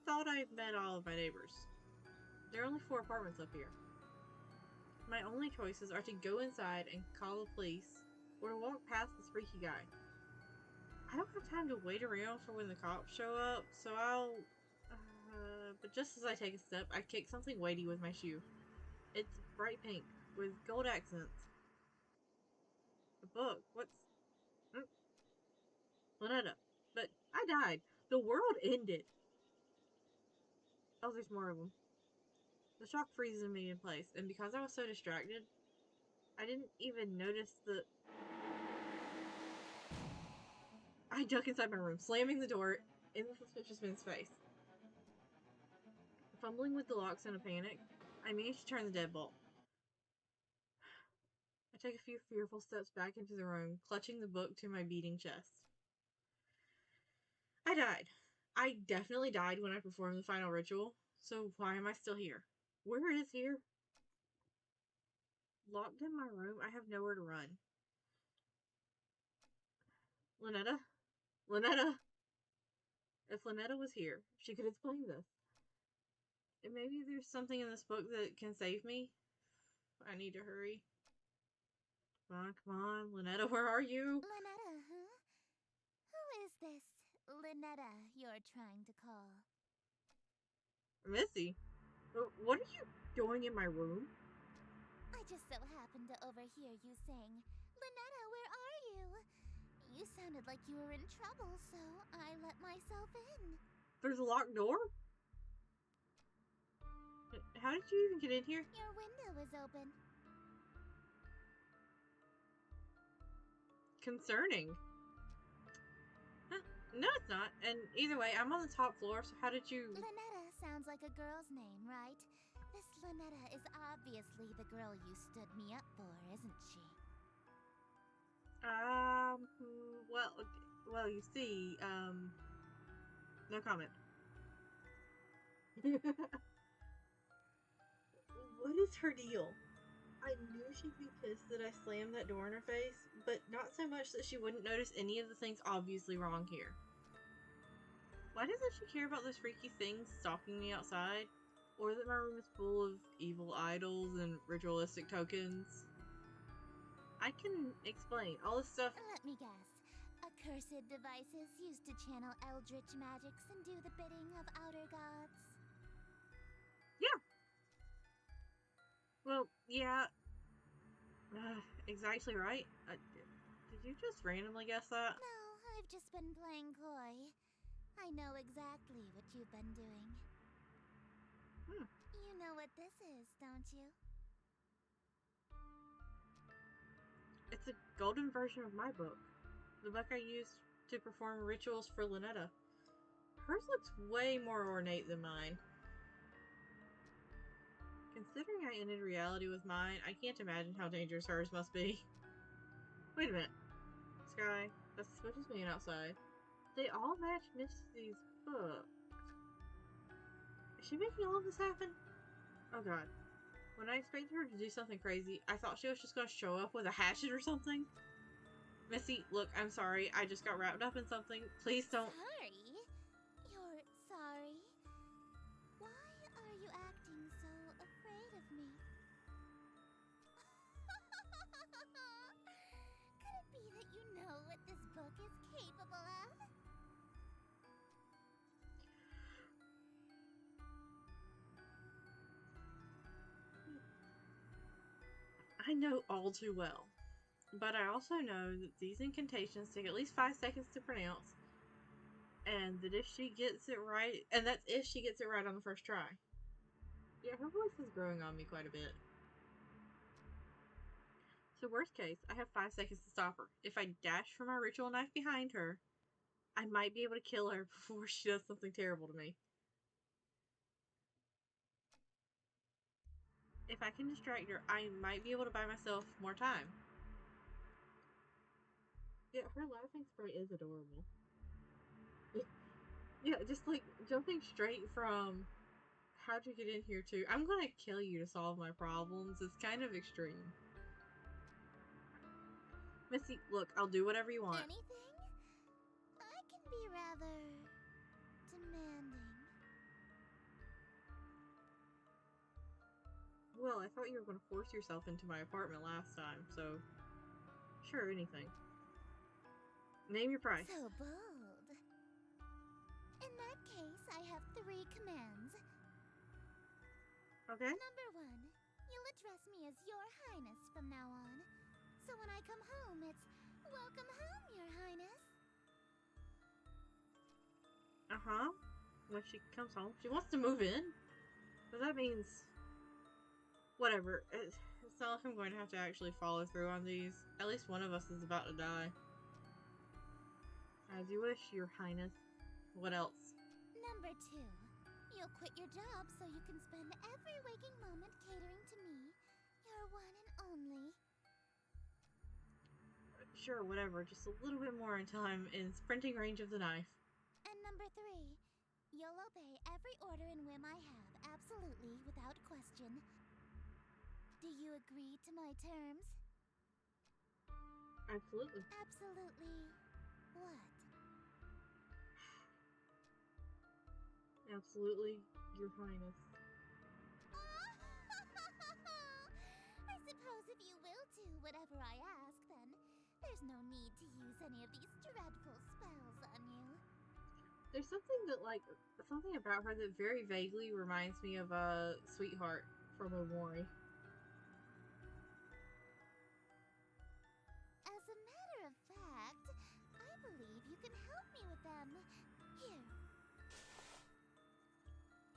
thought I'd met all of my neighbors. There are only 4 apartments up here. My only choices are to go inside and call the police, or to walk past this freaky guy. I don't have time to wait around for when the cops show up, so I'll... but just as I take a step, I kick something weighty with my shoe. It's bright pink, with gold accents. A book. What's... Lynetta. But I died. The world ended. Oh, there's more of them. The shock freezes me in place, and because I was so distracted, I didn't even notice the... I duck inside my room, slamming the door in the suspicious man's face. Fumbling with the locks in a panic, I manage to turn the deadbolt. I take a few fearful steps back into the room, clutching the book to my beating chest. I died. I definitely died when I performed the final ritual, so why am I still here? Where is here? Locked in my room, I have nowhere to run. Lynetta? Lynetta? If Lynetta was here, she could explain this. And maybe there's something in this book that can save me. I need to hurry. Come on, Lynetta, where are you? Lynetta, huh? Who is this Lynetta you're trying to call? Missy? What are you doing in my room? I just so happened to overhear you saying, Lynetta, where are you? You sounded like you were in trouble, so I let myself in. There's a locked door? How did you even get in here? Your window was open. Concerning. Huh? No, it's not. And either way, I'm on the top floor, so how did you... Lynetta sounds like a girl's name, right? This Lynetta is obviously the girl you stood me up for, isn't she? Well, you see, no comment. What is her deal? I knew she'd be pissed that I slammed that door in her face, but not so much that she wouldn't notice any of the things obviously wrong here. Why doesn't she care about those freaky things stalking me outside? Or that my room is full of evil idols and ritualistic tokens? I can explain. All this stuff... Let me guess. Accursed devices used to channel eldritch magics and do the bidding of outer gods? Yeah. Well, yeah. Exactly right. Did you just randomly guess that? No, I've just been playing coy. I know exactly what you've been doing. You know what this is, don't you? It's a golden version of my book. The book I used to perform rituals for Lynetta. Hers looks way more ornate than mine. Considering I ended reality with mine, I can't imagine how dangerous hers must be. Wait a minute. Sky, that's the suspicious man outside. They all match Missy's book. Is she making all of this happen? Oh god. When I expected her to do something crazy, I thought she was just going to show up with a hatchet or something. Missy, look, I'm sorry. I just got wrapped up in something. Please don't... Sorry? You're sorry? Why are you acting so afraid of me? Could it be that you know what this book is capable of? I know all too well. But I also know that these incantations take at least 5 seconds to pronounce. And that if she gets it right... And that's if she gets it right on the first try. Yeah, her voice is growing on me quite a bit. So worst case, I have 5 seconds to stop her. If I dash for my ritual knife behind her, I might be able to kill her before she does something terrible to me. If I can distract her, I might be able to buy myself more time. Yeah, her laughing sprite is adorable. Yeah, just like jumping straight from how'd you get in here to I'm gonna kill you to solve my problems is kind of extreme. Missy, look, I'll do whatever you want. Anything? I can be rather demanding. Well, I thought you were gonna force yourself into my apartment last time, so sure, anything. Name your price. So bold. In that case, I have 3 commands. Okay? Number 1, you'll address me as Your Highness from now on. So when I come home, it's welcome home, Your Highness. Uh-huh. When she comes home. She wants to move in. But that means... Whatever. It's not like I'm going to have to actually follow through on these. At least one of us is about to die. As you wish, Your Highness. What else? Number 2. You'll quit your job so you can spend every waking moment catering to me, your one and only. Sure, whatever. Just a little bit more until I'm in sprinting range of the knife. And number 3. You'll obey every order and whim I have, absolutely, without question. Do you agree to my terms? Absolutely. Absolutely. What? Absolutely, Your Highness. I suppose if you will do whatever I ask, then there's no need to use any of these dreadful spells on you. There's something about her that very vaguely reminds me of a Sweetheart from Omori. As a matter of fact, I believe you can help me with them. Here.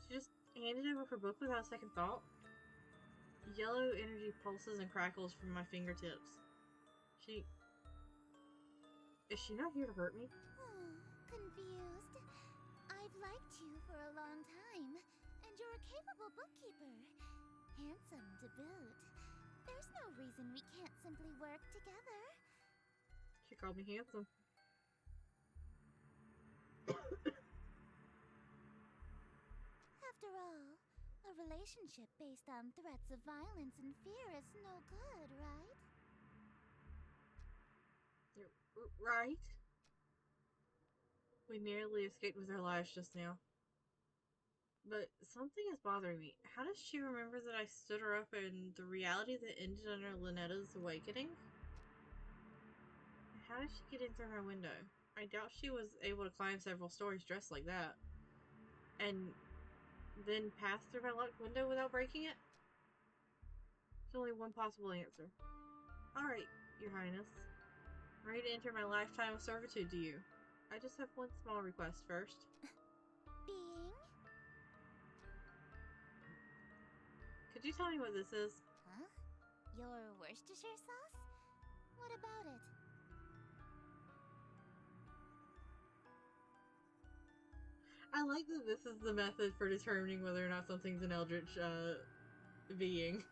She just handed over her book without a second thought. Yellow energy pulses and crackles from my fingertips. Is she not here to hurt me? Confused. I've liked you for a long time, and you're a capable bookkeeper. Handsome to boot. There's no reason we can't simply work together. She called me handsome. After all, a relationship based on threats of violence and fear is no good, right? Right? We narrowly escaped with our lives just now. But something is bothering me. How does she remember that I stood her up in the reality that ended under Linetta's awakening? How did she get in through my window? I doubt she was able to climb several stories dressed like that. And then pass through my locked window without breaking it? There's only one possible answer. Alright, Your Highness. I'm ready to enter my lifetime of servitude to you. I just have one small request first. Being? Could you tell me what this is? Huh? Your Worcestershire sauce? What about it? I like that this is the method for determining whether or not something's an eldritch being.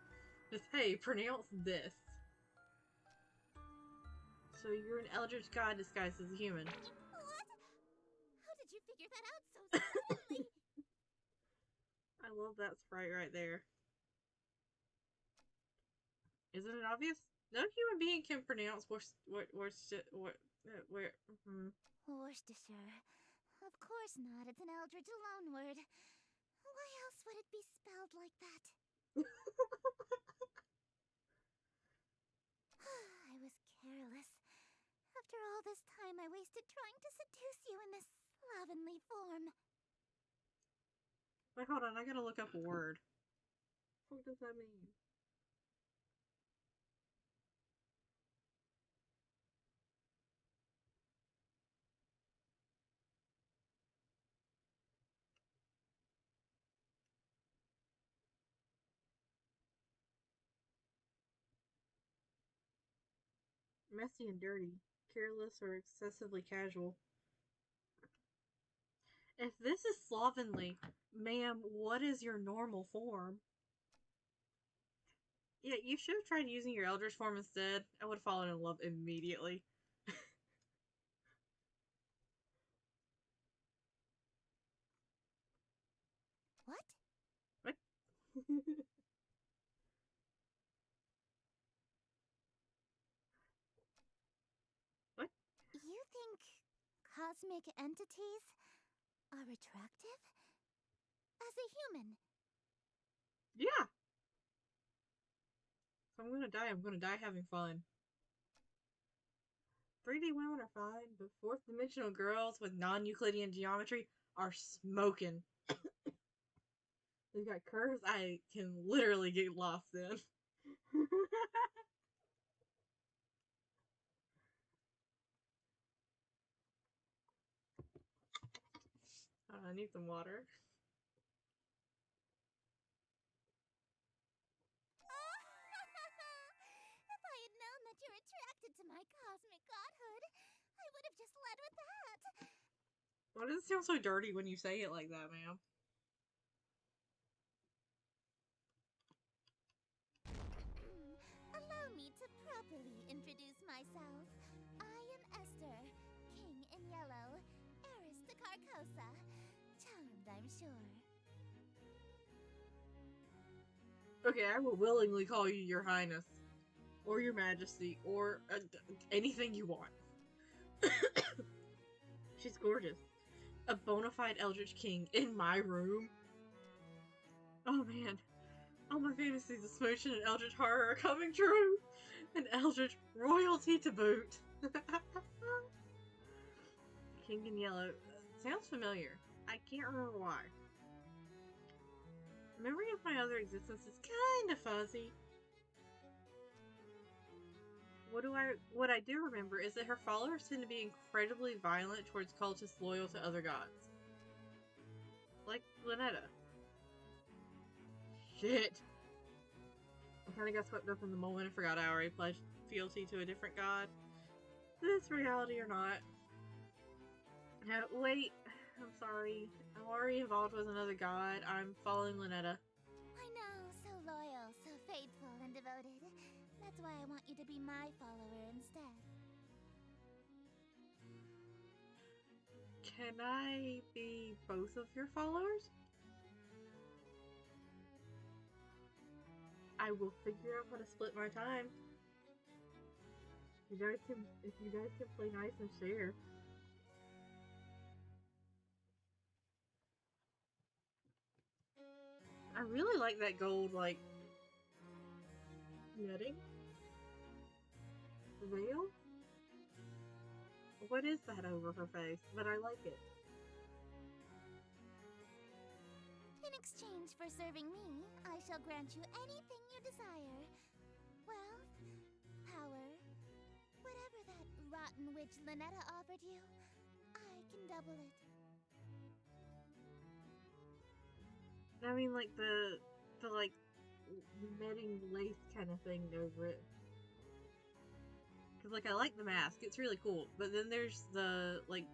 Just, hey, pronounce this. So you're an eldritch god disguised as a human. What? How did you figure that out so suddenly? I love that sprite right there. Isn't it obvious? No human being can pronounce Worcestershire. Worcestershire. Of course not. It's an eldritch loanword. Why else would it be spelled like that? I was careless. After all this time I wasted trying to seduce you in this slovenly form. Wait, hold on. I gotta look up a word. What does that mean? Messy and dirty. Careless or excessively casual. If this is slovenly, ma'am, what is your normal form? Yeah, you should have tried using your eldritch form instead. I would have fallen in love immediately. What? What? What? You think cosmic entities are attractive? As a human? Yeah. If I'm gonna die having fun. 3D women are fine, but fourth dimensional girls with non-Euclidean geometry are smoking. They've got curves I can literally get lost in. I need some water. If I had known that you're attracted to my cosmic godhood, I would have just led with that. Why does it sound so dirty when you say it like that, ma'am? Allow me to properly introduce myself. I am Esther, King in Yellow, heiress to Carcosa. Charmed, I'm sure. Okay, I will willingly call you Your Highness, or Your Majesty, or anything you want. She's gorgeous. A bona fide Eldritch King in my room. Oh man, all my fantasies of smooching and Eldritch horror are coming true. And Eldritch royalty to boot. King in Yellow. Sounds familiar. I can't remember why. Memory of my other existence is kind of fuzzy. What I do remember is that her followers tend to be incredibly violent towards cultists loyal to other gods. Like Lynetta. Shit. I kinda got swept up in the moment and forgot I already pledged fealty to a different god. This reality or not. Wait, I'm sorry. I'm already involved with another god. I'm following Lynetta. I know, so loyal, so faithful and devoted. That's why I want you to be my follower instead. Can I be both of your followers? I will figure out how to split my time. If you guys can play nice and share. I really like that gold, like, netting? Veil? What is that over her face? But I like it. In exchange for serving me, I shall grant you anything you desire. Wealth, power, whatever that rotten witch Lynetta offered you, I can double it. I mean, like, the like, netting lace kind of thing over it. Because, like, I like the mask. It's really cool. But then there's the, like,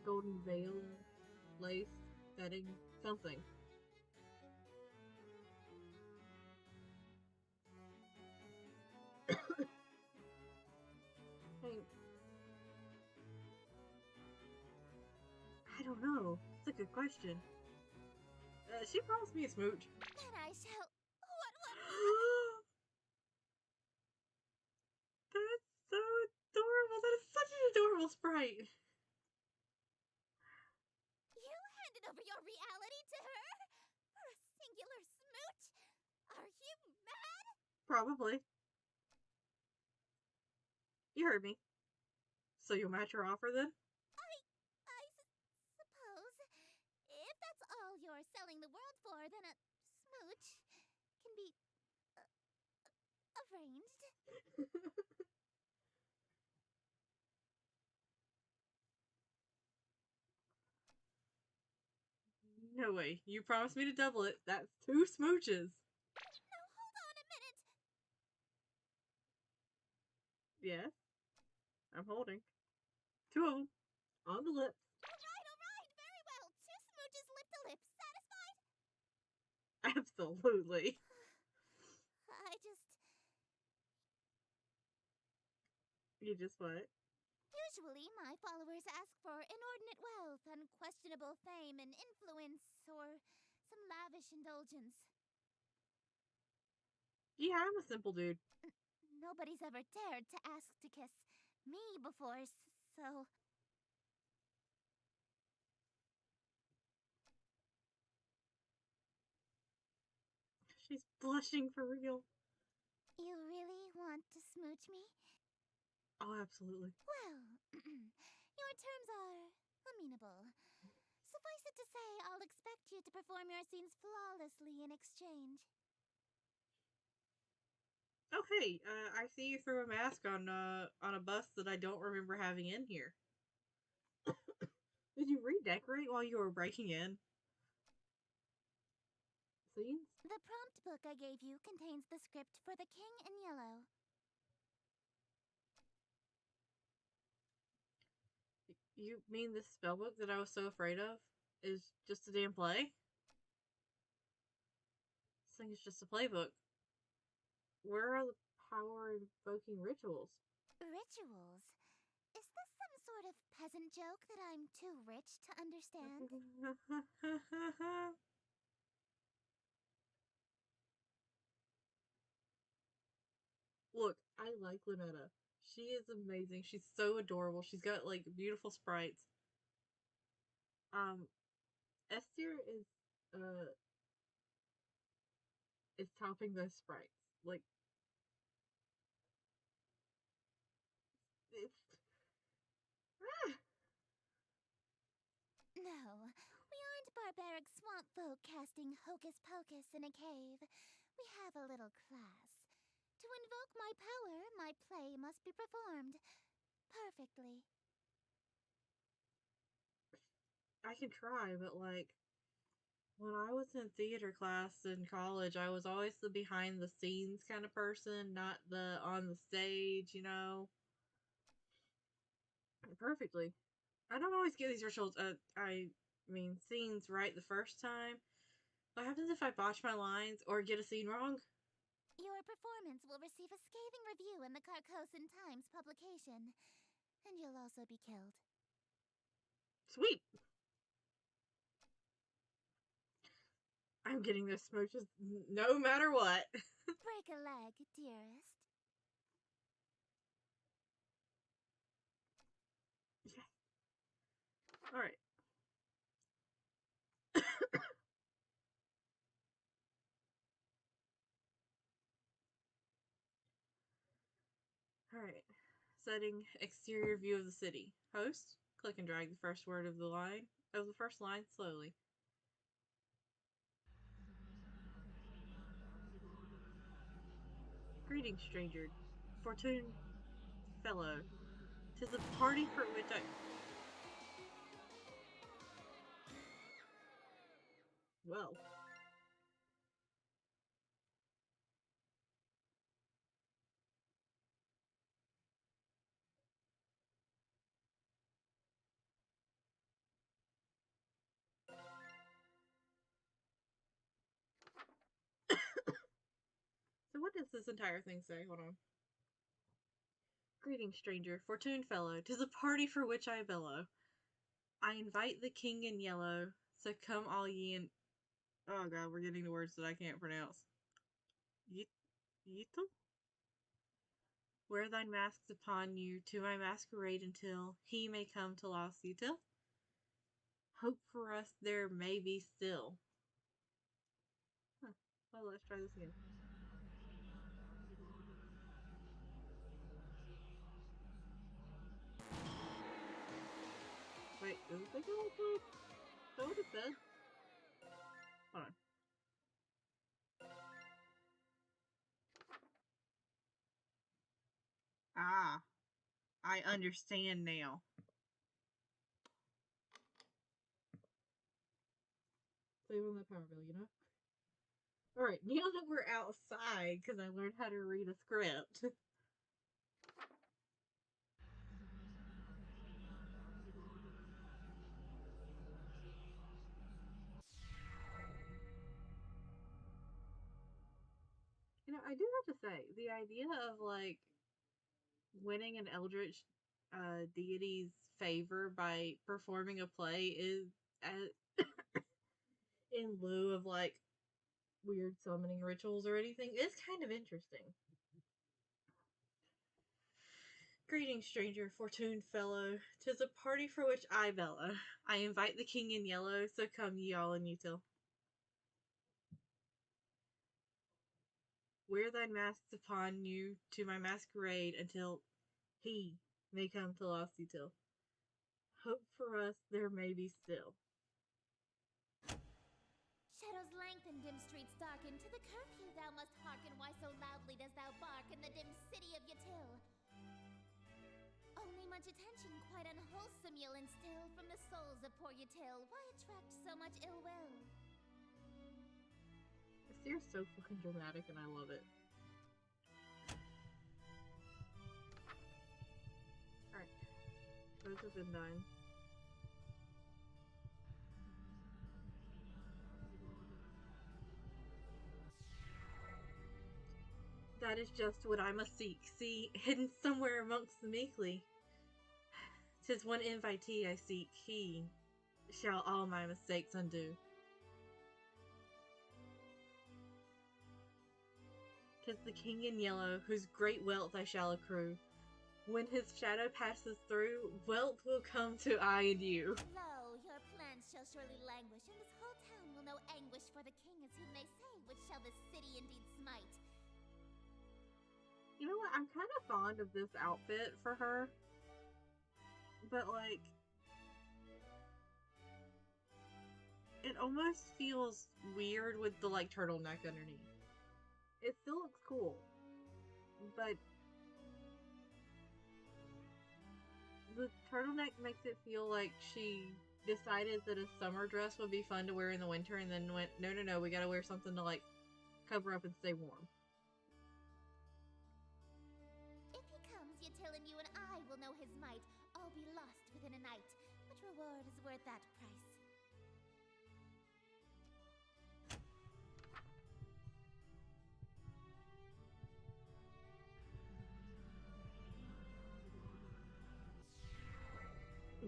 golden veil lace setting something. I don't know. It's a good question. She promised me a smooch. Then I shall. What? That's so adorable. That is such an adorable sprite. You handed over your reality to her? For a singular smooch? Are you mad? Probably. You heard me. So you'll match her offer then? I suppose. If that's all you're selling the world for, then a smooch can be arranged. No way. You promised me to double it. That's 2 smooches. No, hold on a minute. Yes. I'm holding. 2 of them. On the lips. All right. Very well. 2 smooches lip to lip. Satisfied? Absolutely. You just what? Usually, my followers ask for inordinate wealth, unquestionable fame and influence, or some lavish indulgence. Yeah, I'm a simple dude. Nobody's ever dared to ask to kiss me before, so... She's blushing for real. You really want to smooch me? Oh, absolutely. Well, your terms are amenable. Suffice it to say, I'll expect you to perform your scenes flawlessly in exchange. Okay, I see you threw a mask on a bus that I don't remember having in here. Did you redecorate while you were breaking in? Scenes? The prompt book I gave you contains the script for the King in Yellow. You mean this spellbook that I was so afraid of is just a damn play? This thing is just a playbook. Where are the power invoking rituals? Rituals? Is this some sort of peasant joke that I'm too rich to understand? Look, I like Lynetta. She is amazing. She's so adorable. She's got like beautiful sprites. Um, Esther uh is topping those sprites. Like it's No, we aren't barbaric swamp folk casting hocus pocus in a cave. We have a little class. To invoke my power, my play must be performed perfectly. I can try, but like when I was in theater class in college, I was always the behind the scenes kind of person, not the on the stage, you know. Perfectly. I don't always get these rituals. I mean, scenes right the first time. What happens if I botch my lines or get a scene wrong? Your performance will receive a scathing review in the Carcosan Times publication, and you'll also be killed. Sweet. I'm getting those smooches no matter what. Break a leg, dearest. Yeah. All right. All right. Setting exterior view of the city. Host. Click and drag the first word of the first line slowly. Greetings, stranger. Fortune fellow. 'Tis a party for which I. Well. So what does this entire thing say? Hold on. Greetings, stranger. Fortune fellow. 'Tis a party for which I bellow. I invite the king in yellow. So come all ye in. Oh god, we're getting to words that I can't pronounce. Yitl? Wear thine masks upon you to my masquerade until he may come to Lost Util. Hope for us there may be still. Huh. Well, let's try this again. Wait, is it thinking all time? Is that what it said? Hold on. Ah, I understand now. Save on that power bill, you know? Alright, now that we're outside, because I learned how to read a script. You know, I do have to say, the idea of, like, winning an eldritch deity's favor by performing a play is in lieu of, like, weird summoning rituals or anything is kind of interesting. Greetings, stranger, fortune fellow. 'Tis a party for which I bellow. I invite the king in yellow, so come ye all in util. Wear thine masks upon you to my masquerade until he may come to Lost Util. Hope for us there may be still. Shadows lengthen, dim streets darken. To the curfew thou must hearken. Why so loudly does thou bark in the dim city of Yatil? Only much attention quite unwholesome you'll instill from the souls of poor Util. Why attract so much ill will? This year's so fucking dramatic and I love it. Alright. Those have been done. That is just what I must seek. See, hidden somewhere amongst the meekly. 'Tis one invitee I seek. He shall all my mistakes undo. 'Tis the king in yellow, whose great wealth I shall accrue. When his shadow passes through, wealth will come to I and you. Lo, your plans shall surely languish, and this whole town will know anguish for the king, as whom they say, which shall this city indeed smite. You know what? I'm kind of fond of this outfit for her. But, like, it almost feels weird with the, like, turtleneck underneath. It still looks cool. But the turtleneck makes it feel like she decided that a summer dress would be fun to wear in the winter and then went, no, no, no, we gotta wear something to, like, cover up and stay warm. If he comes, Util and you and I will know his might. All be lost within a night. Which reward is worth that price?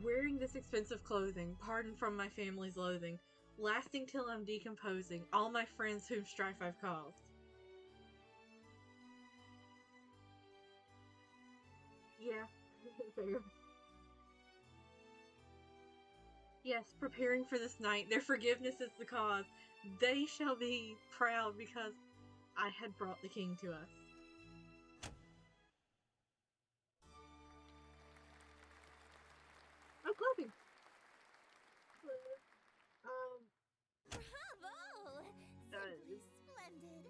Wearing this expensive clothing, pardon from my family's loathing, lasting till I'm decomposing, all my friends whom strife I've caused. Yeah, fair. Yes, preparing for this night, their forgiveness is the cause. They shall be proud because I had brought the king to us. Oh, clapping! Bravo! Simply splendid.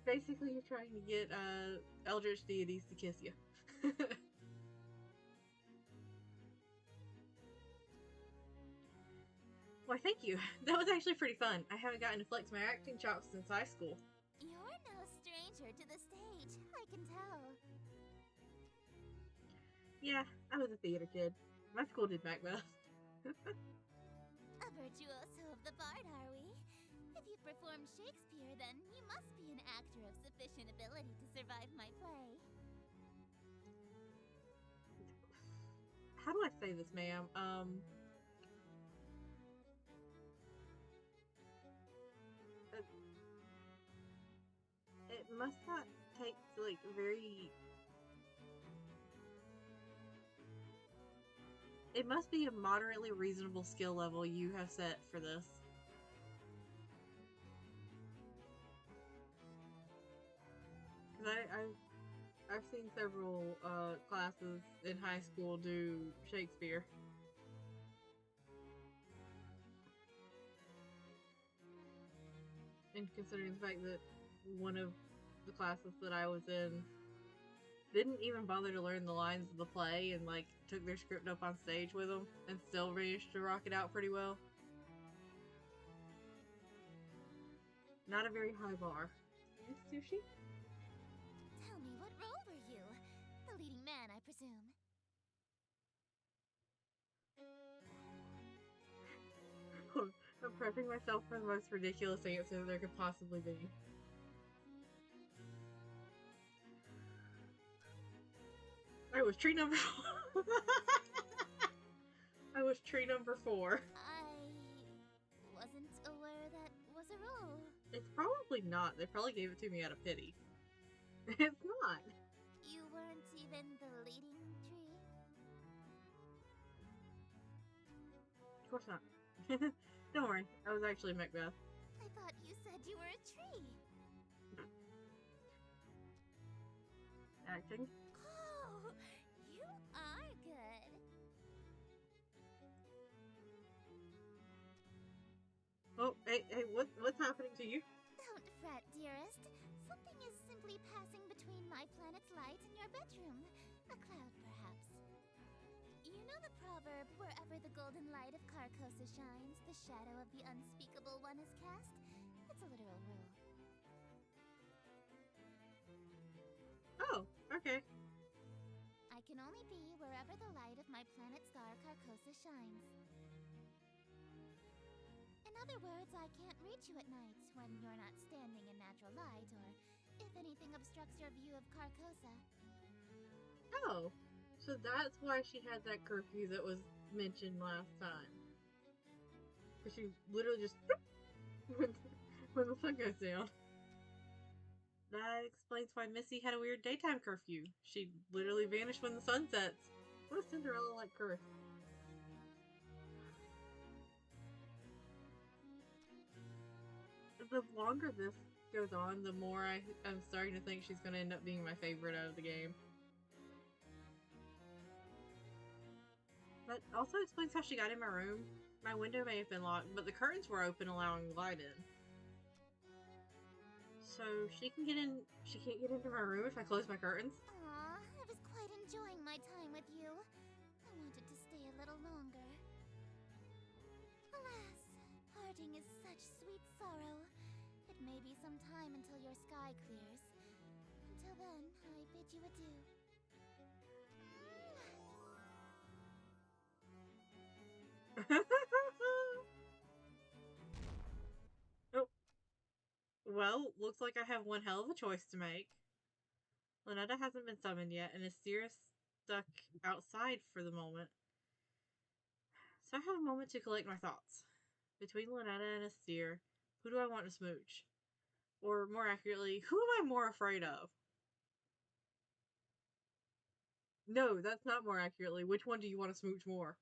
Basically, you're trying to get eldritch deities to kiss you. Why, thank you. That was actually pretty fun. I haven't gotten to flex my acting chops since high school. You're no stranger to the stage, I can tell. Yeah, I was a theater kid. My school did Macbeth. A virtuoso of the bard, are we? If you've performed Shakespeare, then you must be an actor of sufficient ability to survive my play. How do I say this, ma'am? It must not take, like, very... It must be a moderately reasonable skill level you have set for this. Because I've seen several classes in high school do Shakespeare. And considering the fact that one of the classes that I was in didn't even bother to learn the lines of the play and, like, took their script up on stage with them and still managed to rock it out pretty well. Not a very high bar. Yes, Sushi? Tell me, what role were you? The leading man, I presume. I'm prepping myself for the most ridiculous answer there could possibly be. I was tree number 4. I was tree number 4. I wasn't aware that was a role. It's probably not. They probably gave it to me out of pity. It's not. You weren't even the leading tree? Of course not. Don't worry. I was actually Macbeth. I thought you said you were a tree. Acting. Oh, you are good. Oh, hey, what's happening to you? Don't fret, dearest. Something is simply passing between my planet's light and your bedroom. A cloud, perhaps. You know the proverb, wherever the golden light of Carcosa shines, the shadow of the unspeakable one is cast? It's a literal rule. Oh, okay. I can only be wherever the light of my planet star Carcosa shines. In other words, I can't reach you at night when you're not standing in natural light, or if anything obstructs your view of Carcosa. Oh, so that's why she had that curfew that was mentioned last time. Because she literally just when the sun goes down. That explains why Missy had a weird daytime curfew. She literally vanished when the sun sets. What a Cinderella-like curse. The longer this goes on, the more I'm starting to think she's going to end up being my favorite out of the game. That also explains how she got in my room. My window may have been locked, but the curtains were open, allowing light in. So she can't get into my room if I close my curtains? Aw, I was quite enjoying my time with you. I wanted to stay a little longer. Alas, parting is such sweet sorrow. It may be some time until your sky clears. Until then, I bid you adieu. Oh. Well, looks like I have one hell of a choice to make. Lynetta hasn't been summoned yet, and is stuck outside for the moment. So I have a moment to collect my thoughts. Between Lynetta and Astir, who do I want to smooch? Or more accurately, who am I more afraid of? No, that's not more accurately. Which one do you want to smooch more?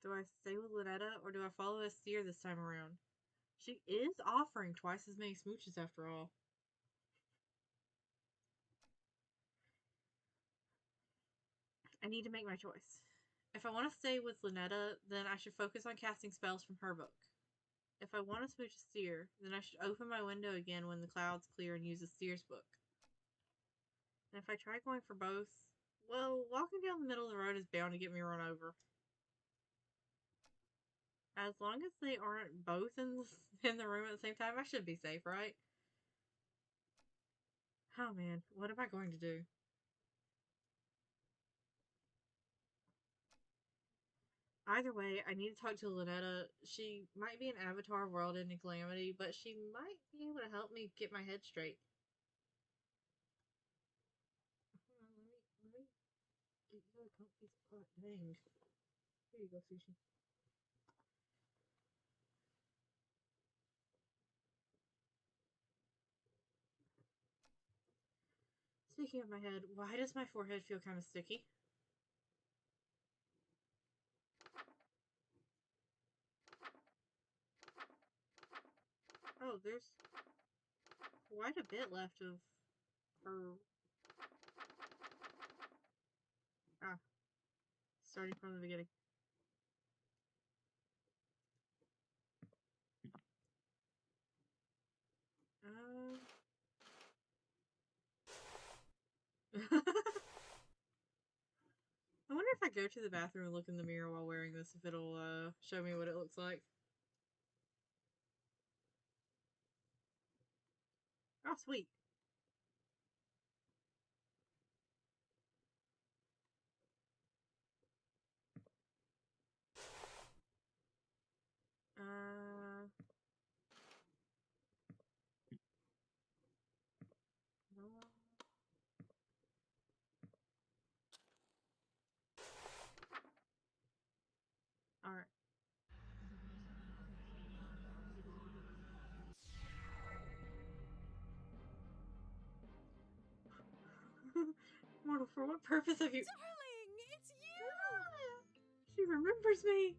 Do I stay with Lynetta, or do I follow Astir this time around? She is offering twice as many smooches after all. I need to make my choice. If I want to stay with Lynetta, then I should focus on casting spells from her book. If I want to smooch Astir, then I should open my window again when the clouds clear and use Astir's book. And if I try going for both, well, walking down the middle of the road is bound to get me run over. As long as they aren't both in the room at the same time, I should be safe, right? Oh man, what am I going to do? Either way, I need to talk to Lynetta. She might be an avatar of World Ending Calamity, but she might be able to help me get my head straight. Hold on, let me get you a comfy spot. Dang. Here you go, Sushi. Speaking of my head, why does my forehead feel kind of sticky? Oh, there's quite a bit left of her. Ah, starting from the beginning. I wonder if I go to the bathroom and look in the mirror while wearing this, if it'll show me what it looks like. Oh, sweet. Uh, Alright. Mortal, for what purpose have you... Darling, it's you! Ah, she remembers me!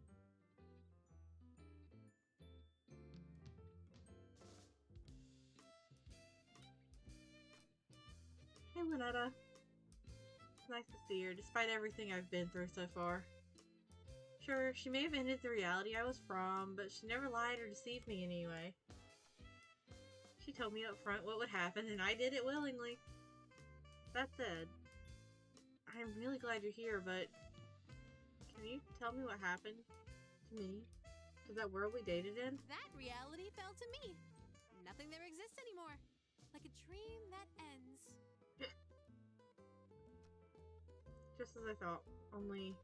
Hey, Lynetta. It's nice to see her, despite everything I've been through so far. Sure, she may have ended the reality I was from, but she never lied or deceived me anyway. She told me up front what would happen, and I did it willingly. That said, I'm really glad you're here, but can you tell me what happened to me? To that world we dated in? That reality fell to me. Nothing there exists anymore. Like a dream that ends. Just as I thought. Only...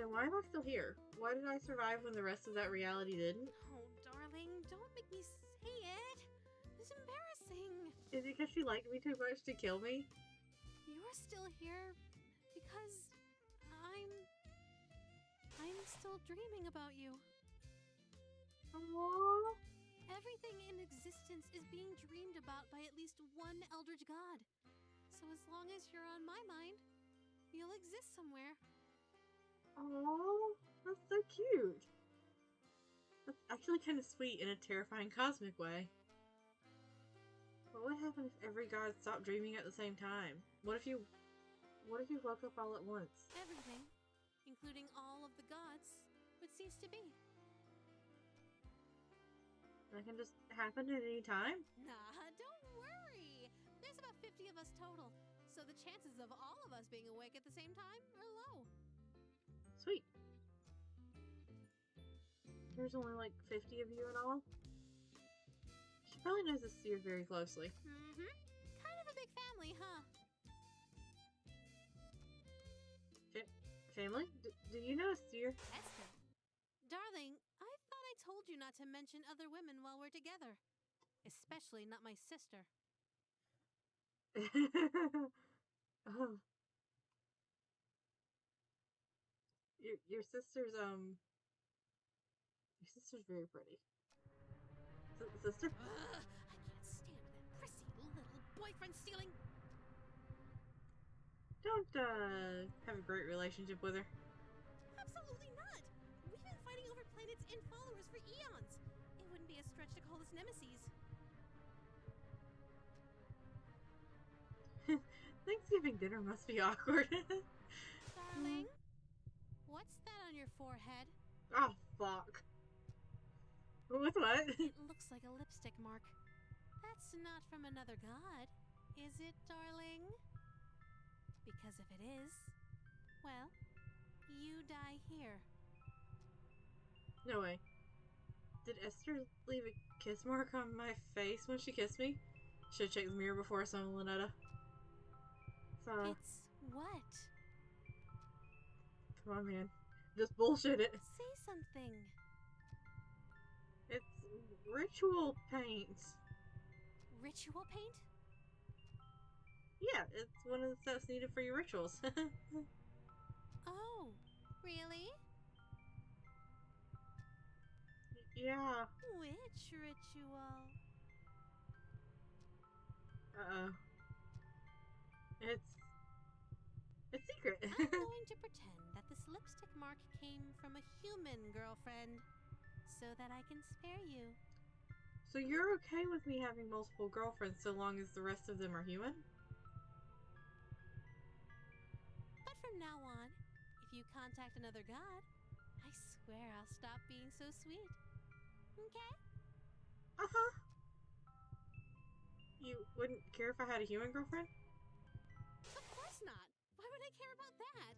Then why am I still here? Why did I survive when the rest of that reality didn't? Oh, darling, don't make me say it. It's embarrassing. Is it because she liked me too much to kill me? You're still here because I'm still dreaming about you. Aww. Everything in existence is being dreamed about by at least one eldritch god. So as long as you're on my mind, you'll exist somewhere. Aww, that's so cute. That's actually kind of sweet in a terrifying cosmic way. But what would happen if every god stopped dreaming at the same time? What if you woke up all at once? Everything, including all of the gods, would cease to be. That can just happen at any time? Nah, don't worry. There's about 50 of us total, so the chances of all of us being awake at the same time are low. Sweet. There's only like 50 of you in all? She probably knows this seer very closely. Mm-hmm. Kind of a big family, huh? Family? Do you know a seer? Esther. Darling, I thought I told you not to mention other women while we're together. Especially not my sister. Oh. Your sister's very pretty. Sister? Ugh, I can't stand that prissy little boyfriend stealing. Don't have a great relationship with her. Absolutely not. We've been fighting over planets and followers for eons. It wouldn't be a stretch to call us nemesis. Thanksgiving dinner must be awkward. Darling, what's that on your forehead? Oh, fuck. With what? It looks like a lipstick mark. That's not from another god, is it, darling? Because if it is, well, you die here. No way. Did Esther leave a kiss mark on my face when she kissed me? Should've checked the mirror before I saw Lynetta. It's what? Come on, man. Just bullshit it. Say something. It's ritual paint. Ritual paint? Yeah, it's one of the steps needed for your rituals. Oh, really? Yeah. Which ritual? Uh-oh. It's secret. I'm going to pretend that this lipstick mark came from a human girlfriend, so that I can spare you. So you're okay with me having multiple girlfriends so long as the rest of them are human? But from now on, if you contact another god, I swear I'll stop being so sweet. Okay? Uh-huh. You wouldn't care if I had a human girlfriend? Of course not. Why would I care about that?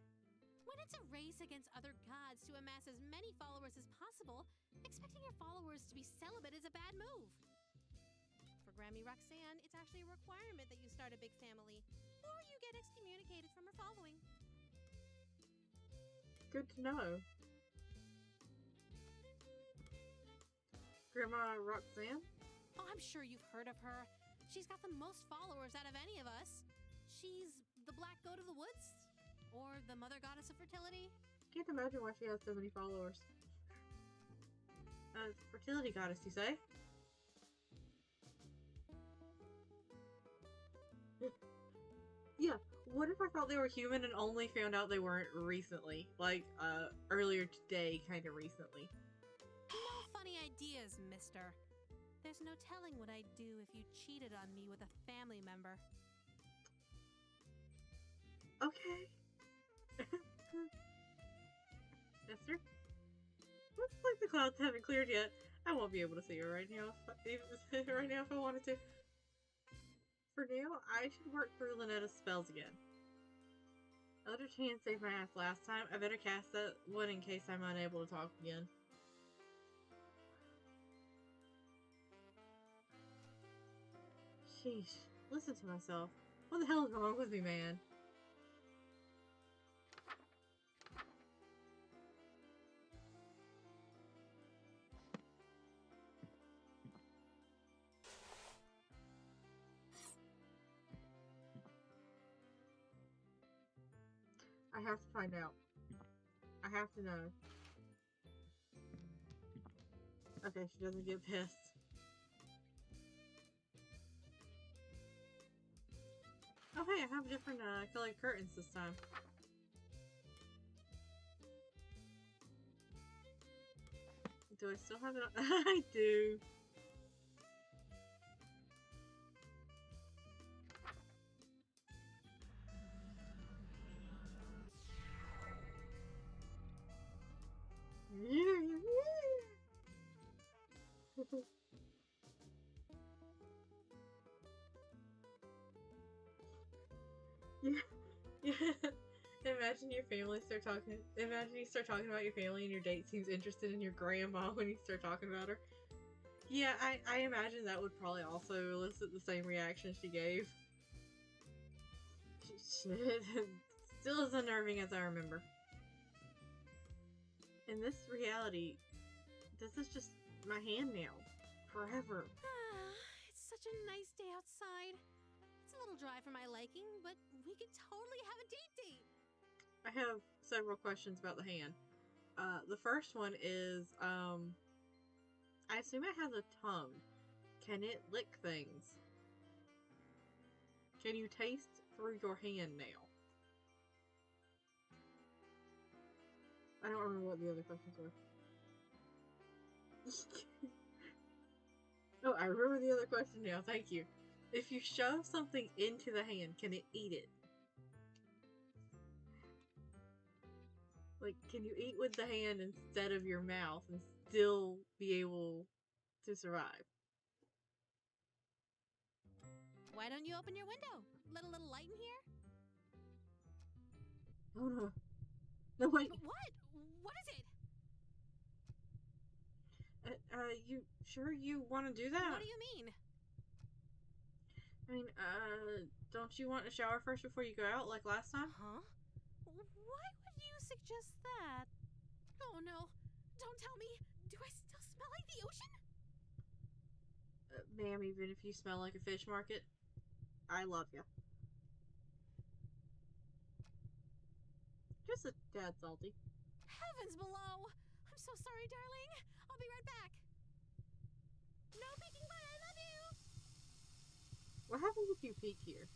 When it's a race against other gods to amass as many followers as possible, expecting your followers to be celibate is a bad move. For Grammy Roxanne, it's actually a requirement that you start a big family, or you get excommunicated from her following. Good to know. Grandma Roxanne? Oh, I'm sure you've heard of her. She's got the most followers out of any of us. She's the black goat of the woods? Or the mother goddess of fertility? Can't imagine why she has so many followers. Fertility goddess, you say? Yeah, what if I thought they were human and only found out they weren't recently? Like, earlier today, kind of recently. No funny ideas, mister. There's no telling what I'd do if you cheated on me with a family member. Okay. Esther? Looks like the clouds haven't cleared yet. I won't be able to see her right now right now if I wanted to. For now, I should work through Lynetta's spells again. I let her hand save my ass last time. I better cast that one in case I'm unable to talk again. Sheesh. Listen to myself. What the hell is wrong with me, man? I have to find out. I have to know. Okay, she doesn't get pissed. Oh hey, I have different colored curtains this time. Do I still have it on? I do. Yeah. Yeah. Imagine your family start talking. Imagine you start talking about your family and your date seems interested in your grandma when you start talking about her. Yeah, I imagine that would probably also elicit the same reaction she gave. Shit. Still as unnerving as I remember. In this reality, this is just my hand now. Forever. It's such a nice day outside. It's a little dry for my liking, but we could totally have a date. I have several questions about the hand. The first one is, I assume it has a tongue. Can it lick things? Can you taste through your hand now? I don't remember what the other questions were. Oh, I remember the other question now. Thank you. If you shove something into the hand, can it eat it? Like, can you eat with the hand instead of your mouth and still be able to survive? Why don't you open your window? Let a little light in here? Oh no. No, wait. What? What is it? You sure you want to do that? What do you mean? I mean, don't you want to shower first before you go out like last time? Huh? Why would you suggest that? Oh no. Don't tell me. Do I still smell like the ocean? Ma'am, even if you smell like a fish market, I love you. Just a tad salty. Heavens below! I'm so sorry, darling. I'll be right back. No peeking, but I love you! What happens if you peek here?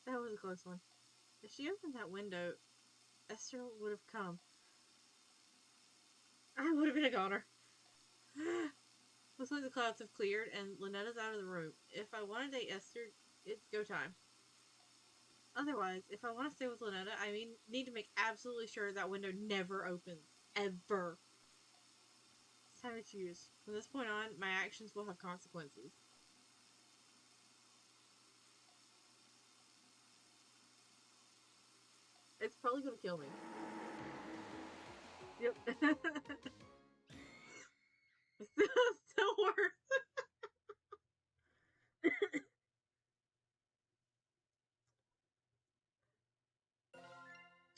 That was a close one. If she opened that window, Esther would have come. I would have been a goner. Looks like the clouds have cleared and Lynetta's out of the room. If I want to date Esther, it's go time. Otherwise, if I want to stay with Lynetta, I need to make absolutely sure that window never opens. Ever. It's time to choose. From this point on, my actions will have consequences. It's probably gonna kill me. Yep. Still worse.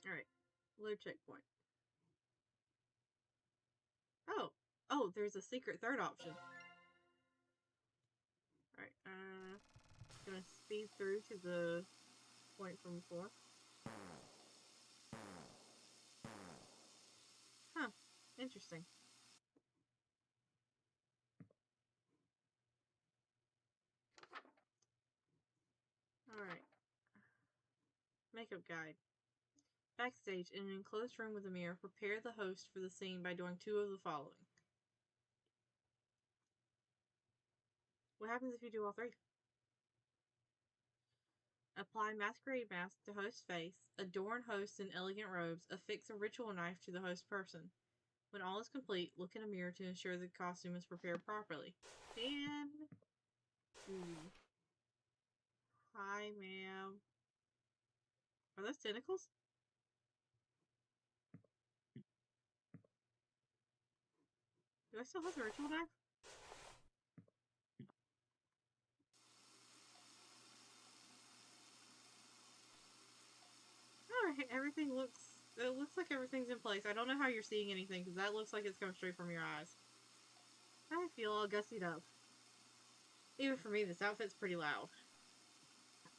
Alright. Low checkpoint. Oh. Oh, there's a secret third option. Alright, gonna speed through to the point from before. Huh. Interesting. Alright. Makeup guide. Backstage, in an enclosed room with a mirror, prepare the host for the scene by doing two of the following. What happens if you do all three? Apply masquerade mask to host's face, adorn host in elegant robes, affix a ritual knife to the host person. When all is complete, look in a mirror to ensure the costume is prepared properly. And... Hi, ma'am. Are those tentacles? Do I still have the ritual knife? Alright, everything looks... It looks like everything's in place. I don't know how you're seeing anything, because that looks like it's coming straight from your eyes. I feel all gussied up. Even for me, this outfit's pretty loud.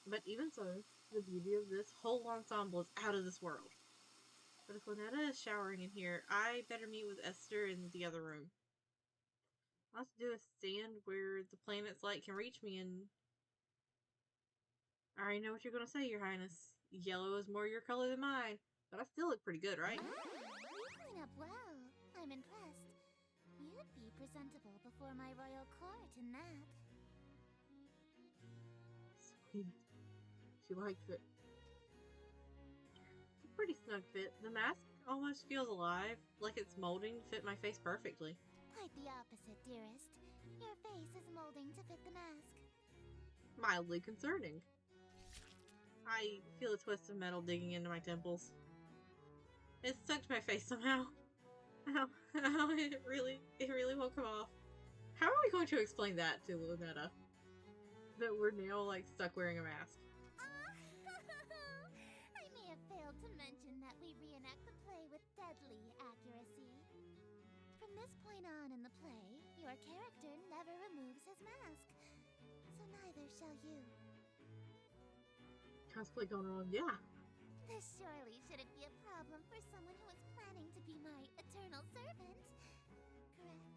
But even so, the beauty of this whole ensemble is out of this world. But if Lynetta is showering in here, I better meet with Esther in the other room. I'll have to do a stand where the planet's light can reach me, and I already know what you're going to say, Your Highness. Yellow is more your color than mine, but I still look pretty good, right? You clean up well. I'm impressed. You'd be presentable before my royal court in that. Sweet. She likes it. It's a pretty snug fit. The mask almost feels alive, like it's molding to fit my face perfectly. Quite the opposite, dearest. Your face is molding to fit the mask. Mildly concerning. I feel a twist of metal digging into my temples. It stuck to my face somehow. Ow, it really won't come off. How are we going to explain that to Lunetta? That we're now, like, stuck wearing a mask. I may have failed to mention that we reenact the play with deadly accuracy. From this point on in the play, your character never removes his mask. So neither shall you. Cosplay gone wrong, yeah. This surely shouldn't be a problem for someone who is planning to be my eternal servant. Correct?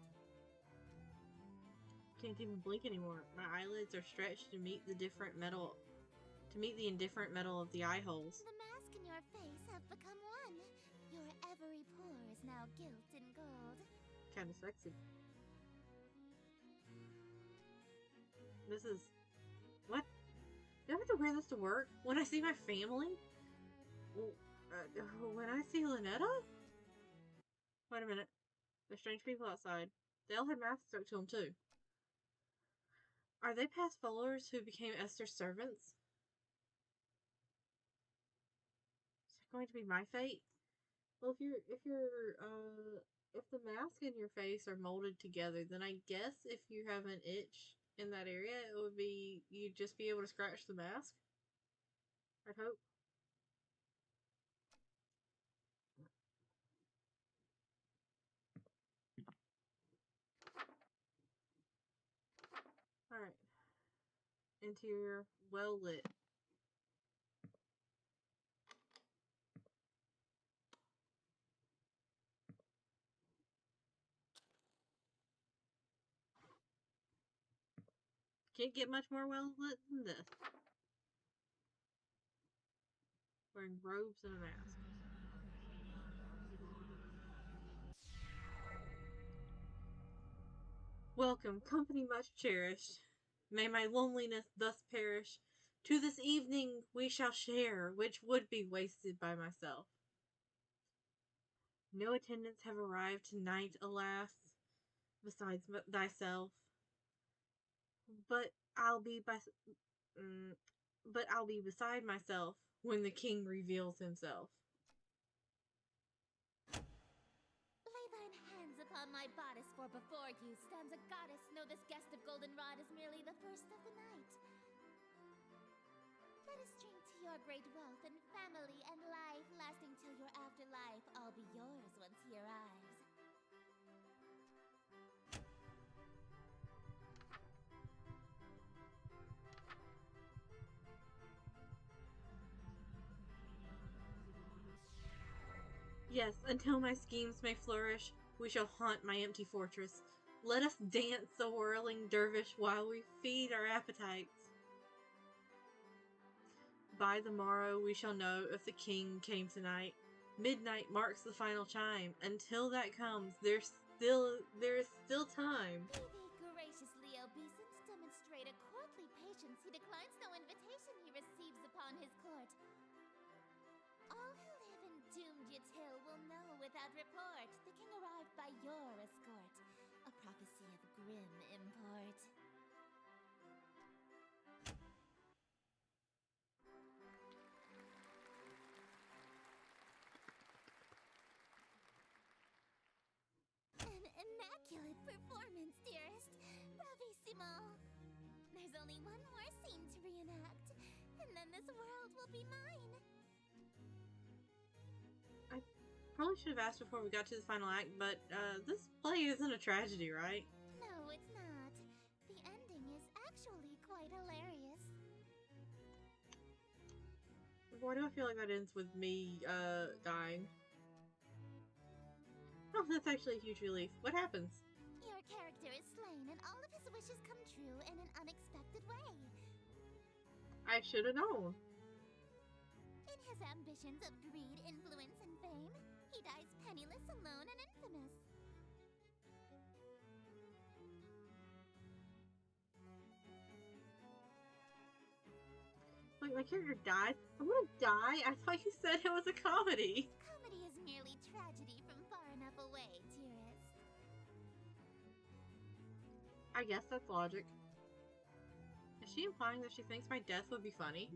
Can't even blink anymore. My eyelids are stretched to meet the indifferent metal of the eye holes. The mask and your face have become one. Your every pore is now gilt in gold. Kinda sexy. This is... What? Do I have to wear this to work? When I see my family? When I see Lynetta? Wait a minute. There's strange people outside. They all had masks stuck to them too. Are they past followers who became Esther's servants? Is that going to be my fate? Well, if the mask and your face are molded together, then I guess if you have an itch in that area, it would be, you'd just be able to scratch the mask. I'd hope. Alright. Interior, well lit. Can't get much more well lit than this. Wearing robes and a mask. Welcome, company much cherished. May my loneliness thus perish. To this evening we shall share, which would be wasted by myself. No attendants have arrived tonight, alas, besides thyself. But I'll be beside myself when the king reveals himself. Lay thine hands upon my bodice, for before you stands a goddess. Know this guest of goldenrod is merely the first of the night. Let us drink to your great wealth and family and life, lasting till your afterlife. I'll be yours once he arrives. Yes, until my schemes may flourish, we shall haunt my empty fortress. Let us dance the whirling dervish while we feed our appetites. By the morrow we shall know if the king came tonight. Midnight marks the final chime. Until that comes, there is still time. Be thee graciously obeisant, demonstrate a courtly patience. He declines no invitation he receives upon his court. All who live in doomed Yatil will know without report the king arrived by your escort. A prophecy of grim import. Bellissimo! There's only one more scene to reenact, and then this world will be mine. I probably should have asked before we got to the final act, but this play isn't a tragedy, right? No, it's not. The ending is actually quite hilarious. Why do I feel like that ends with me dying? Oh, that's actually a huge relief. What happens? Your character is slain, and all of his wishes come true in an unexpected way. I should have known. In his ambitions of greed, influence, and fame, he dies penniless, alone, and infamous. Like, my character died? I'm gonna die? I thought you said it was a comedy. Comedy is merely tragedy from far enough away, dearest. I guess that's logic. Is she implying that she thinks my death would be funny?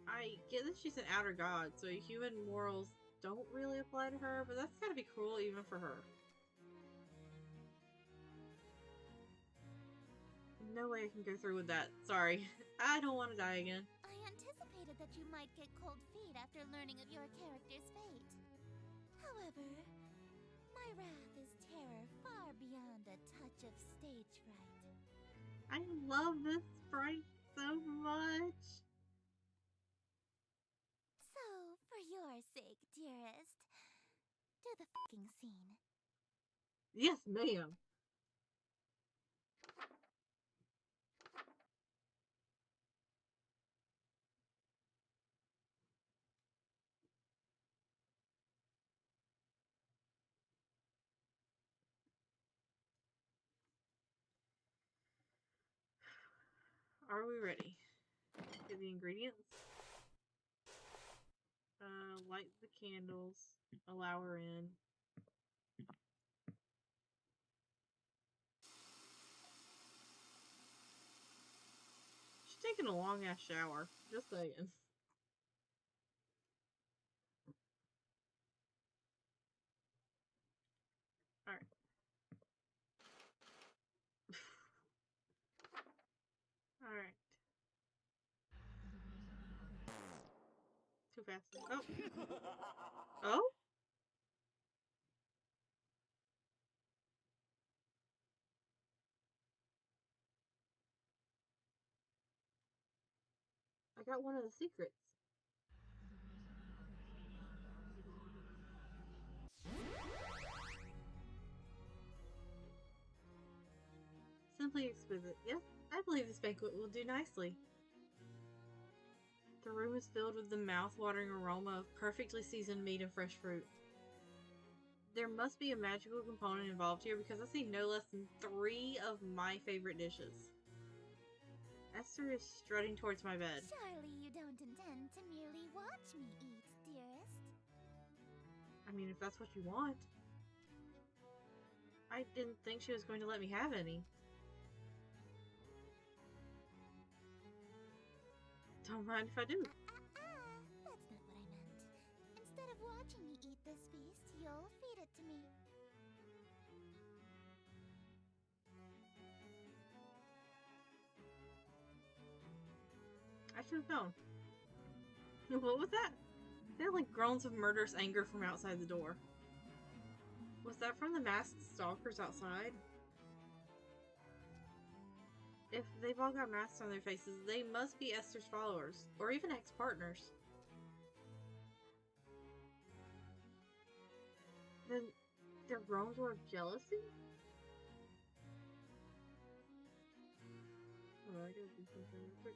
I get that she's an outer god, so human morals don't really apply to her, but that's gotta be cruel even for her. No way I can go through with that. Sorry. I don't want to die again. I anticipated that you might get cold feet after learning of your character's fate. However, my wrath is terror far beyond a touch of stage fright. I love this sprite so much. So, for your sake, dearest, do the fucking scene. Yes, ma'am. Are we ready? Get the ingredients. Light the candles. Allow her in. She's taking a long ass shower. Just saying. Alright. Alright. Too fast. Oh. Oh? I got one of the secrets. Simply exquisite. Yes, I believe this banquet will do nicely. The room is filled with the mouth-watering aroma of perfectly seasoned meat and fresh fruit. There must be a magical component involved here because I see no less than 3 of my favorite dishes. Esther is strutting towards my bed. Surely you don't intend to merely watch me eat, dearest. I mean, if that's what you want. I didn't think she was going to let me have any. Don't mind if I do. That's not what I meant. Instead of watching me eat this feast, you'll feed it to me. I should have known. What was that? They're like groans of murderous anger from outside the door. Was that from the masked stalkers outside? If they've all got masks on their faces, they must be Esther's followers, or even ex-partners. Then their groans were of jealousy? Oh, I gotta do something real quick.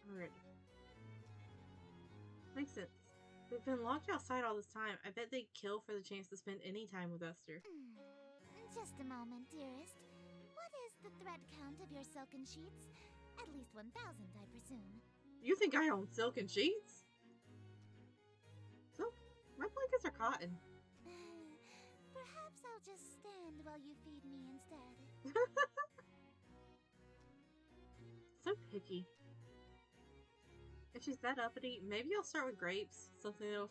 Alright. Makes sense. We've been locked outside all this time. I bet they'd kill for the chance to spend any time with Esther. Just a moment, dearest. What is the thread count of your silken sheets? At least 1,000, I presume. You think I own silken sheets? So, my blankets are cotton. Perhaps I'll just stand while you feed me instead. So picky. If she's that uppity, maybe I'll start with grapes. Something that'll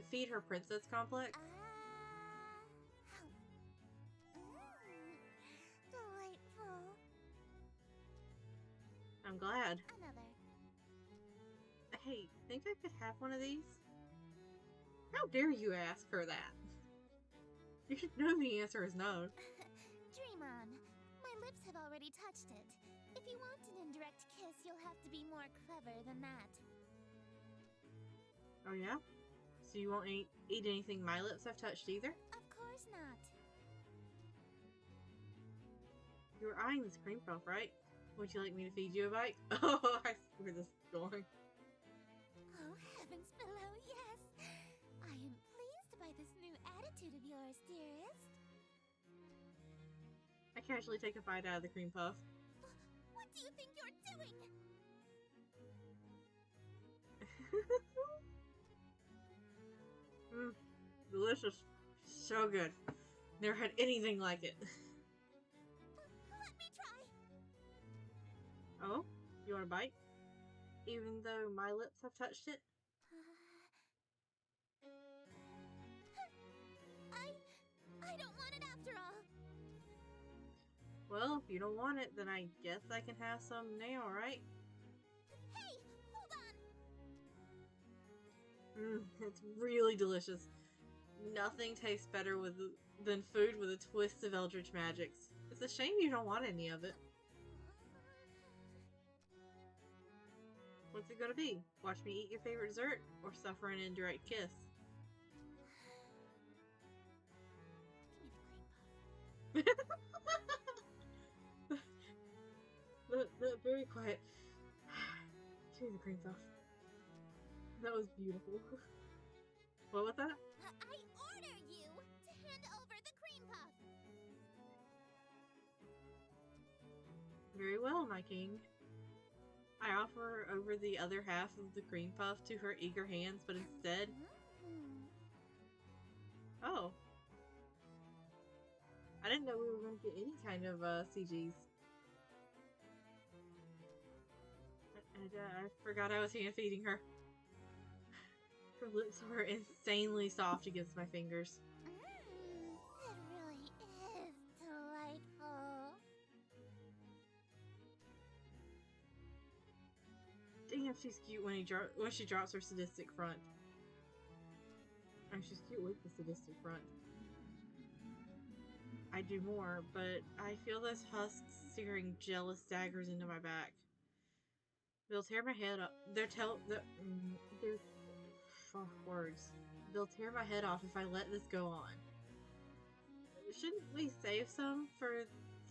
feed her princess complex. Delightful. I'm glad. Another. Hey, think I could have one of these? How dare you ask her that? You should know the answer is no. Dream on. My lips have already touched it. If you want an indirect kiss, you'll have to be more clever than that. Oh yeah? So you won't eat anything my lips have touched either? Of course not. You were eyeing this cream puff, right? Would you like me to feed you a bite? Oh, I see where this is going. Oh, heavens below, yes! I am pleased by this new attitude of yours, dearest. I casually take a bite out of the cream puff. What do you think you're doing? Delicious. So good. Never had anything like it. Let me try. Oh? You want a bite? Even though my lips have touched it? I don't want it after all. Well, if you don't want it, then I guess I can have some now, right? Hey, hold on. It's really delicious. Nothing tastes better than food with a twist of eldritch magics. It's a shame you don't want any of it. What's it gonna be? Watch me eat your favorite dessert, or suffer an indirect kiss? Give me the cream puff. the very quiet. Give me the cream puff. That was beautiful. What was that? I order you to hand over the cream puff. Very well, my king. I offer over the other half of the cream puff to her eager hands, but instead... Oh. I didn't know we were going to get any kind of CGs. I forgot I was hand-feeding her. Her lips were insanely soft against my fingers. It really is delightful. Damn, she's cute when she drops her sadistic front. I mean, she's cute with the sadistic front. I do more, but I feel those husks searing jealous daggers into my back. They'll tear my head up. Words. They'll tear my head off if I let this go on. Shouldn't we save some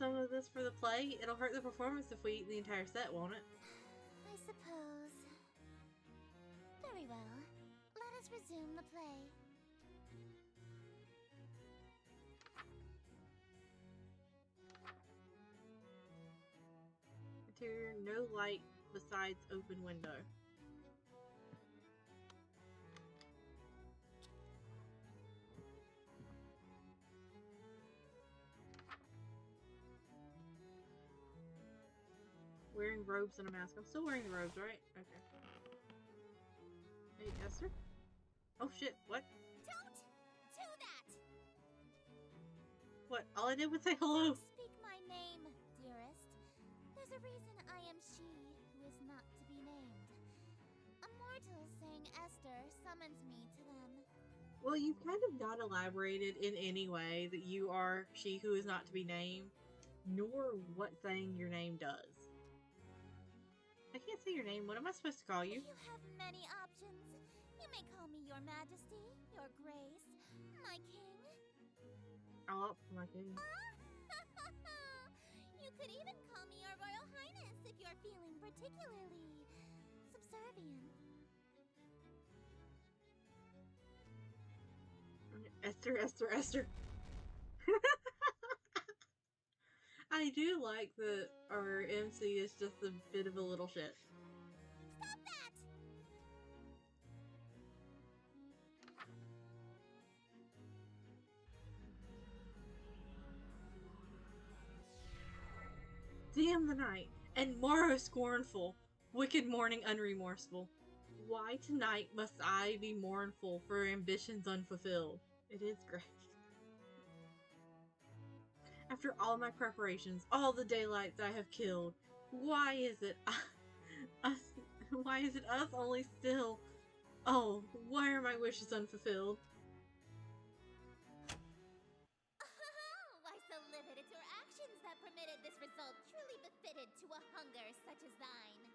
of this for the play? It'll hurt the performance if we eat the entire set, won't it? I suppose. Very well. Let us resume the play. Interior, no light besides open window. Wearing robes and a mask. I'm still wearing the robes, right? Okay. Hey, Esther? Oh shit, what? Don't do that! What? All I did was say hello! Speak my name, dearest. There's a reason I am she who is not to be named. A mortal saying Esther summons me to them. Well, you've kind of not elaborated in any way that you are she who is not to be named, nor what saying your name does. I can't say your name. What am I supposed to call you? You have many options. You may call me your majesty, your grace, my king. I'll opt for my king. You could even call me your royal highness if you're feeling particularly subservient. Esther. I do like that our MC is just a bit of a little shit. Stop that! Damn the night, and morrow scornful, wicked morning unremorseful. Why tonight must I be mournful for ambitions unfulfilled? It is great. After all my preparations, all the daylights I have killed, why is it us? Why is it us only still? Oh, why are my wishes unfulfilled? Why so livid at your actions that permitted this result truly befitted to a hunger such as thine?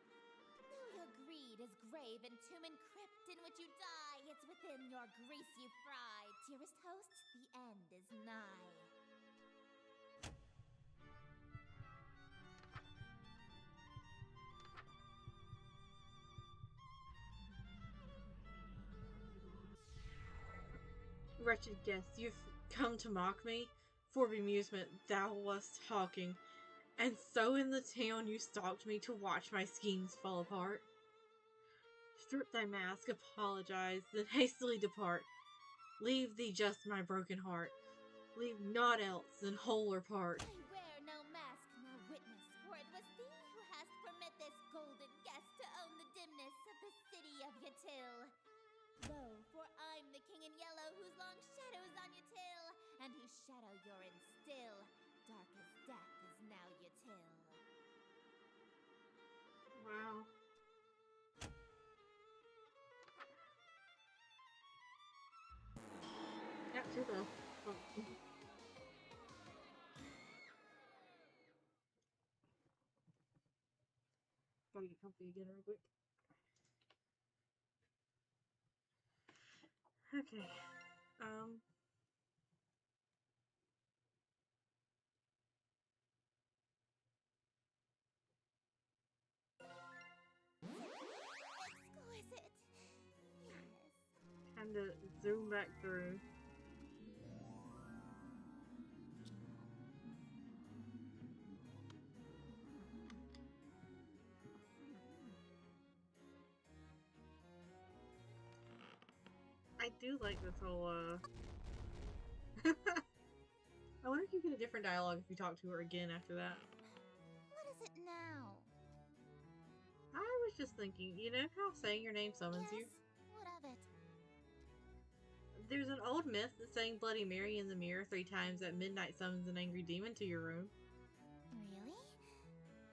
Though your greed is grave and tomb and crypt in which you die, it's within your grease you fry. Dearest hosts, the end is nigh. Wretched guest, you've come to mock me? For bemusement thou wast hawking, and so in the town you stalked me to watch my schemes fall apart. Strip thy mask, apologize, then hastily depart. Leave thee just my broken heart. Leave naught else than whole or part. I wear no mask, no witness, for it was thee who hast permit this golden guest to own the dimness of the city of Yatil. Lo, for I'm the king in yellow whose long shadow's on Yatil, and whose shadow you're in still. Dark as death is now Yatil. Wow. Yeah, too though. Oh. Gotta get comfy again real quick. Okay. Exquisite. Yes. Time to zoom back through. I do like this whole, I wonder if you get a different dialogue if you talk to her again after that. What is it now? I was just thinking, you know how saying your name summons you? Yes. What of it? There's an old myth that saying Bloody Mary in the mirror 3 times at midnight summons an angry demon to your room. Really?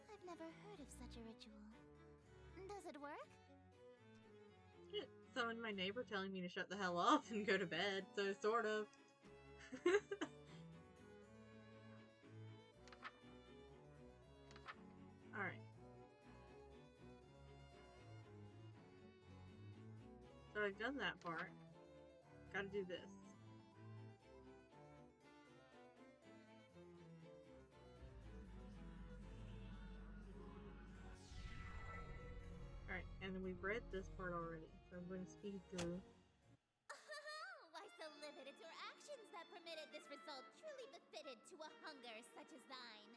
I've never heard of such a ritual. Does it work? It summoned my neighbor telling me to shut the hell up and go to bed, so sort of. Alright. So I've done that part. Gotta do this. Alright, and then we've read this part already, so I'm going to speed through. Why so livid at your actions that permitted this result truly befitted to a hunger such as thine?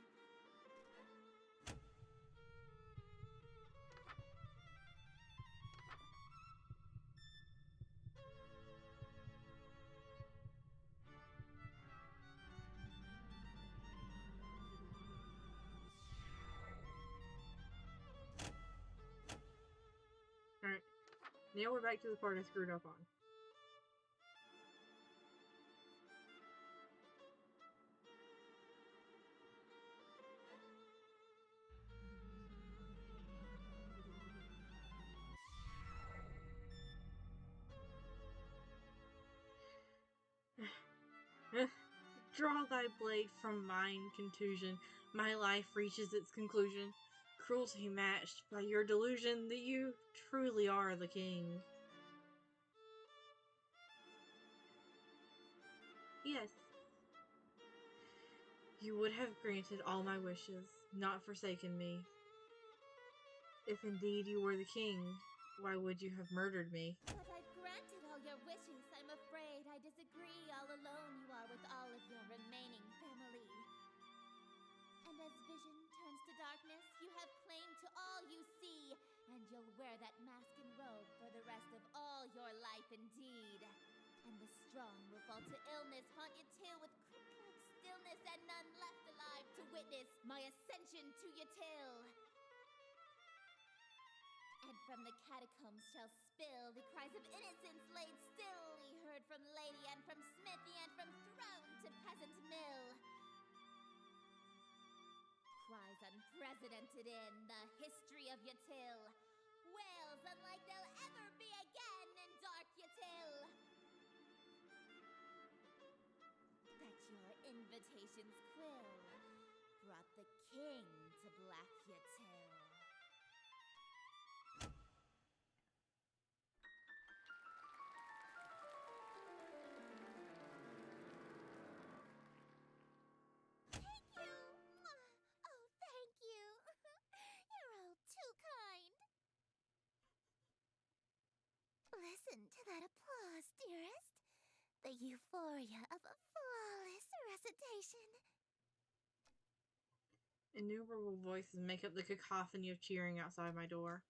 Alright, now we're back to the part I screwed up on. Draw thy blade from mine, contusion. My life reaches its conclusion. Cruelty matched by your delusion that you truly are the king. Yes. You would have granted all my wishes, not forsaken me. If indeed you were the king, why would you have murdered me? But I've granted all your wishes. I'm afraid I disagree. All alone you are with all of your remaining family. And as vision turns to darkness, you have claim to all you see. And you'll wear that mask and robe for the rest of all your life indeed. And the strong will fall to illness, haunt you too with crypt-like stillness, and none left alive to witness my ascension to Yatil. And from the catacombs shall spill. The cries of innocence laid still we heard from lady and from smithy and from throne to peasant mill. Cries unprecedented in the history of Yatil. Wails unlike they'll ever be again in dark Yatil. That your invitations quill brought the king to Black Yatil. Thank you! Oh, thank you! You're all too kind. Listen to that applause, dearest. The euphoria of a flawless recitation. Innumerable voices make up the cacophony of cheering outside my door.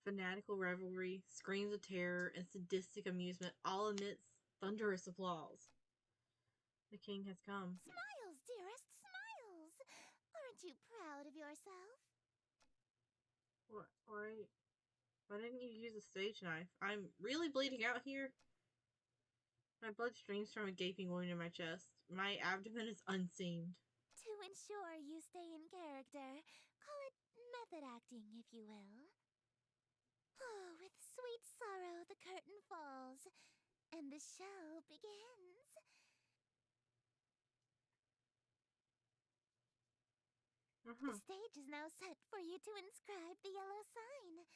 Fanatical revelry, screams of terror, and sadistic amusement all amidst thunderous applause. The king has come. Smiles, dearest, smiles! Aren't you proud of yourself? Why didn't you use a stage knife? I'm really bleeding out here. My blood streams from a gaping wound in my chest. My abdomen is unseamed. To ensure you stay in character, call it method acting, if you will. Oh, with sweet sorrow the curtain falls, and the show begins. The stage is now set for you to inscribe the yellow sign.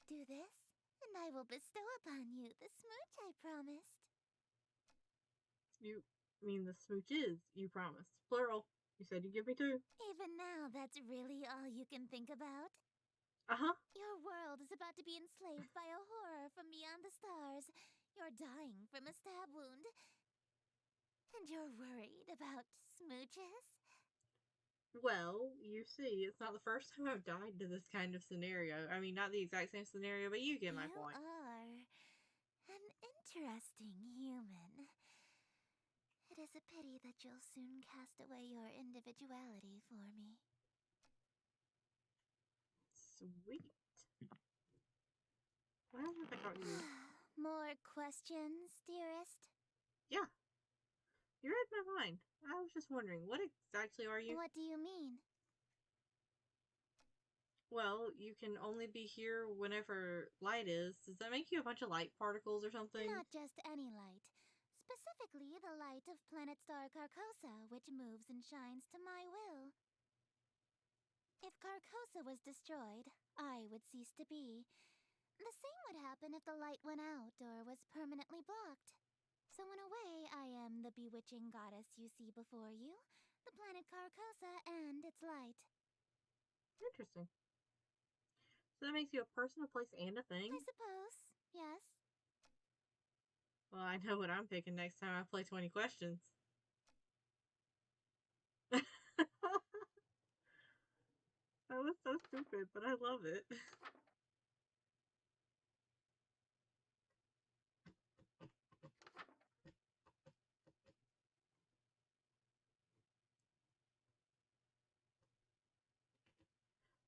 Do this, and I will bestow upon you the smooch I promised. You mean the smooches you promised. Plural. You said you'd give me 2. Even now, that's really all you can think about? Uh-huh. Your world is about to be enslaved by a horror from beyond the stars. You're dying from a stab wound. And you're worried about smooches? Well, you see, it's not the first time I've died to this kind of scenario. I mean, not the exact same scenario, but you get my point. You are an interesting human. It is a pity that you'll soon cast away your individuality for me. Sweet. Why haven't I got you? More questions, dearest? Yeah. You read my mind. I was just wondering, what exactly are you? What do you mean? Well, you can only be here whenever light is. Does that make you a bunch of light particles or something? Not just any light. Specifically, the light of planet star Carcosa, which moves and shines to my will. If Carcosa was destroyed, I would cease to be. The same would happen if the light went out or was permanently blocked. So in a way, I am the bewitching goddess you see before you, the planet Carcosa and its light. Interesting. So that makes you a person, a place, and a thing? I suppose, yes. Well, I know what I'm picking next time I play 20 questions. That was so stupid, but I love it.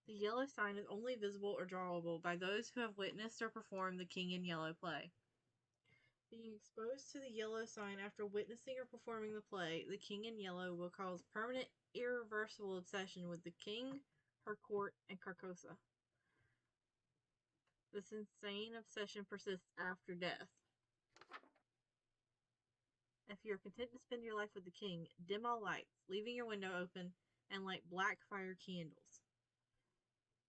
The yellow sign is only visible or drawable by those who have witnessed or performed the King in Yellow play. Being exposed to the yellow sign after witnessing or performing the play, the King in Yellow will cause permanent, irreversible obsession with the king, her court, and Carcosa. This insane obsession persists after death. If you are content to spend your life with the king, dim all lights, leaving your window open, and light black fire candles.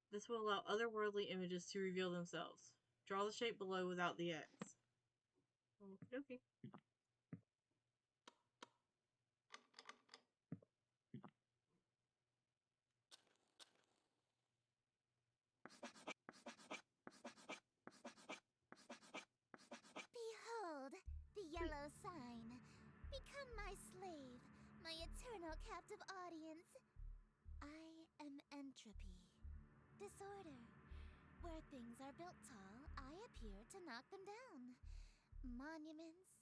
This will allow otherworldly images to reveal themselves. Draw the shape below without the X. Okay. Behold, the yellow sign. Become my slave, my eternal captive audience. I am entropy. Disorder. Where things are built tall, I appear to knock them down. Monuments,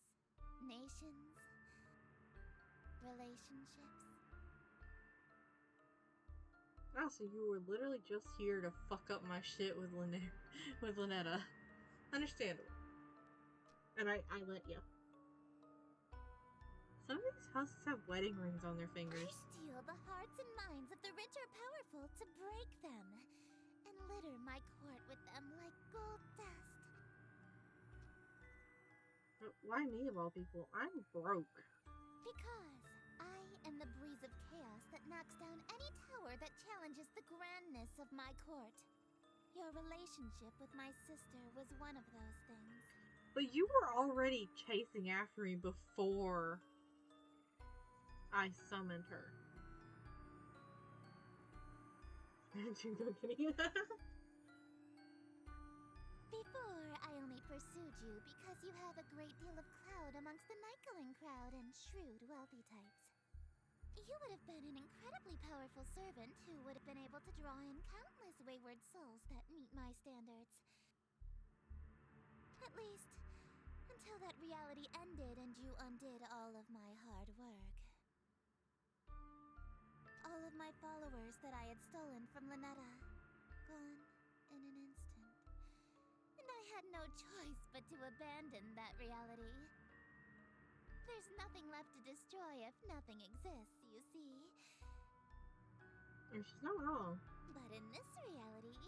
nations, relationships. Oh, so you were literally just here to fuck up my shit with Lynetta. Understandable. And I let you. Some of these husks have wedding rings on their I fingers. steal the hearts and minds of the rich or powerful to break them, and litter my court with them like gold dust. But why me of all people? I'm broke. Because I am the breeze of chaos that knocks down any tower that challenges the grandness of my court. Your relationship with my sister was one of those things. But you were already chasing after me before I summoned her. Before, I only pursued you because you have a great deal of clout amongst the Nykeling crowd and shrewd, wealthy types. You would have been an incredibly powerful servant who would have been able to draw in countless wayward souls that meet my standards. At least, until that reality ended and you undid all of my hard work. All of my followers that I had stolen from Lynetta, gone in an instant. And I had no choice but to abandon that reality. There's nothing left to destroy if nothing exists, you see. And she's not wrong. But in this reality,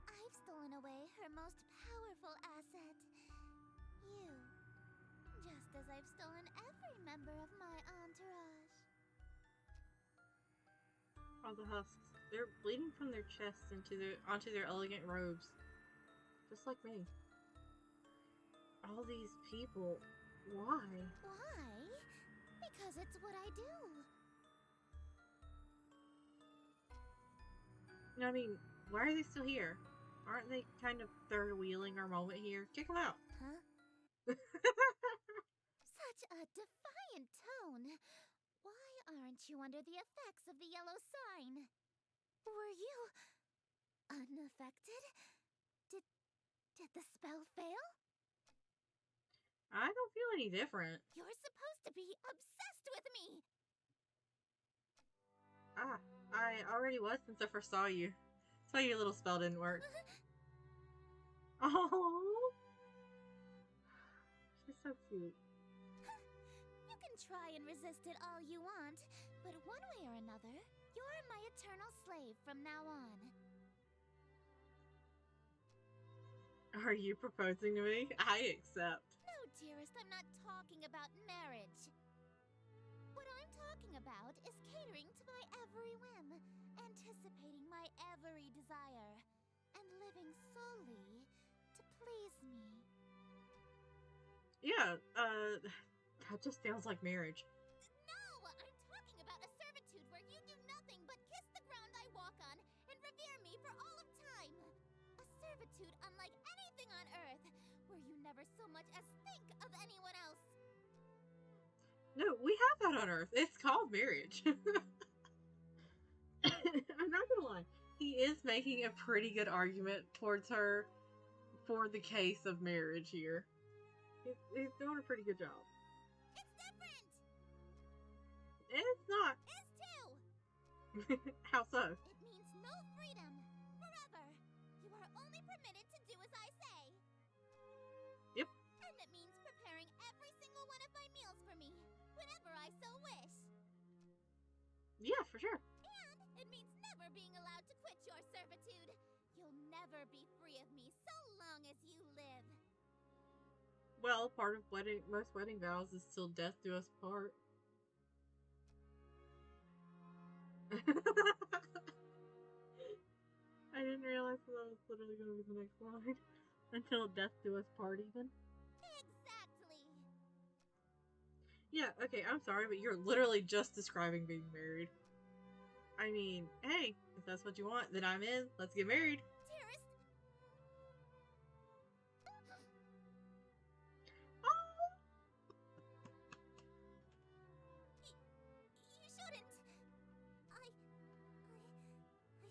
I've stolen away her most powerful asset. You. Just as I've stolen every member of my entourage. All the husks. They're bleeding from their chests onto their elegant robes. Just like me. All these people. Why? Why? Because it's what I do. I mean, why are they still here? Aren't they kind of third wheeling our moment here? Kick them out. Huh? Such a defiant tone. Why aren't you under the effects of the yellow sign? Were you unaffected? Did the spell fail? I don't feel any different. You're supposed to be obsessed with me. Ah, I already was since I first saw you. That's why your little spell didn't work. Oh, she's so cute. You can try and resist it all you want, but one way or another, you're my eternal slave from now on. Are you proposing to me? I accept. No, dearest, I'm not talking about marriage. What I'm talking about is catering to my every whim, anticipating my every desire, and living solely to please me. Yeah, that just sounds like marriage. No! I'm talking about a servitude where you do nothing but kiss the ground I walk on and revere me for all of time. A servitude unlike anything on Earth, where you never so much as think of anyone else. No, we have that on Earth. It's called marriage. I'm not gonna lie. He is making a pretty good argument towards her for the case of marriage here. He's doing a pretty good job. It's different! It's not. Is too! How so? It means no freedom. Forever. You are only permitted to do as I say. Yep. And it means preparing every single one of my meals for me, whenever I so wish. Yeah, for sure. And it means never being allowed to quit your servitude. You'll never be free of me so long as you live. Well, part of most wedding vows is till death do us part. I didn't realize that was literally going to be the next line. Until death do us part, even. Exactly. Yeah, okay, I'm sorry, but you're literally just describing being married. I mean, hey, if that's what you want, then I'm in. Let's get married. Dearest. Oh! You shouldn't. I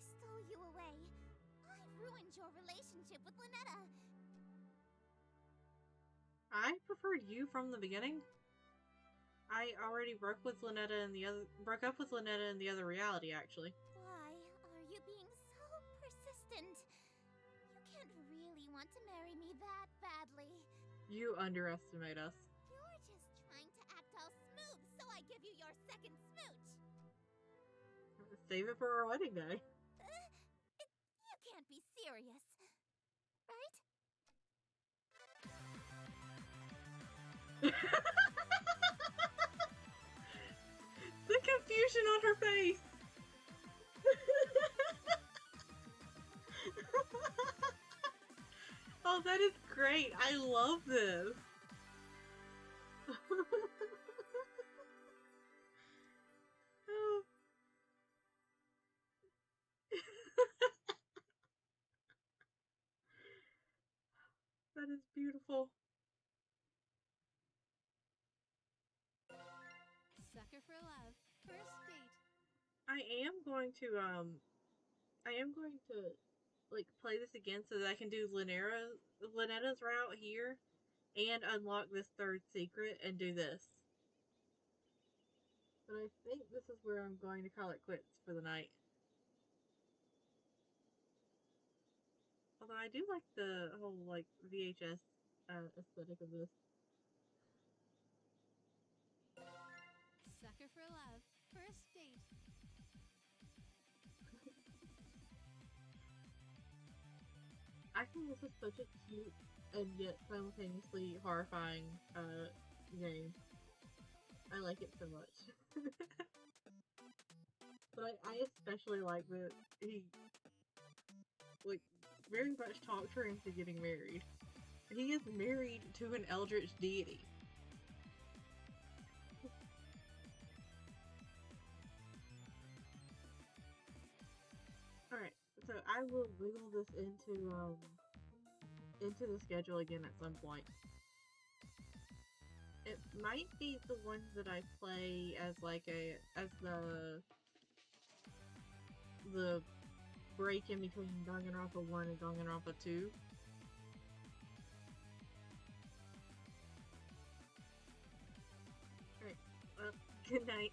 stole you away. I ruined your relationship with Lynetta. I preferred you from the beginning. I already broke up with Lynetta in the other reality, actually. Why are you to marry me that badly. You underestimate us. You're just trying to act all smooth so I give you your second smooch. Save it for our wedding day. You can't be serious, right? The confusion on her face. Oh, that is great. I love this. That is beautiful. Sucker for love. First date. I am going to like play this again so that I can do Linetta's route here and unlock this third secret and do this. But I think this is where I'm going to call it quits for the night. Although I do like the whole like VHS aesthetic of this. Sucker for love. First date. I think this is such a cute and yet simultaneously horrifying game. I like it so much. But I especially like that he like very much talked her into getting married. He is married to an eldritch deity. Alright, so I will wiggle this into the schedule again at some point. It might be the ones that I play as like as the break in between Danganronpa 1 and Danganronpa 2. Alright, well, good night.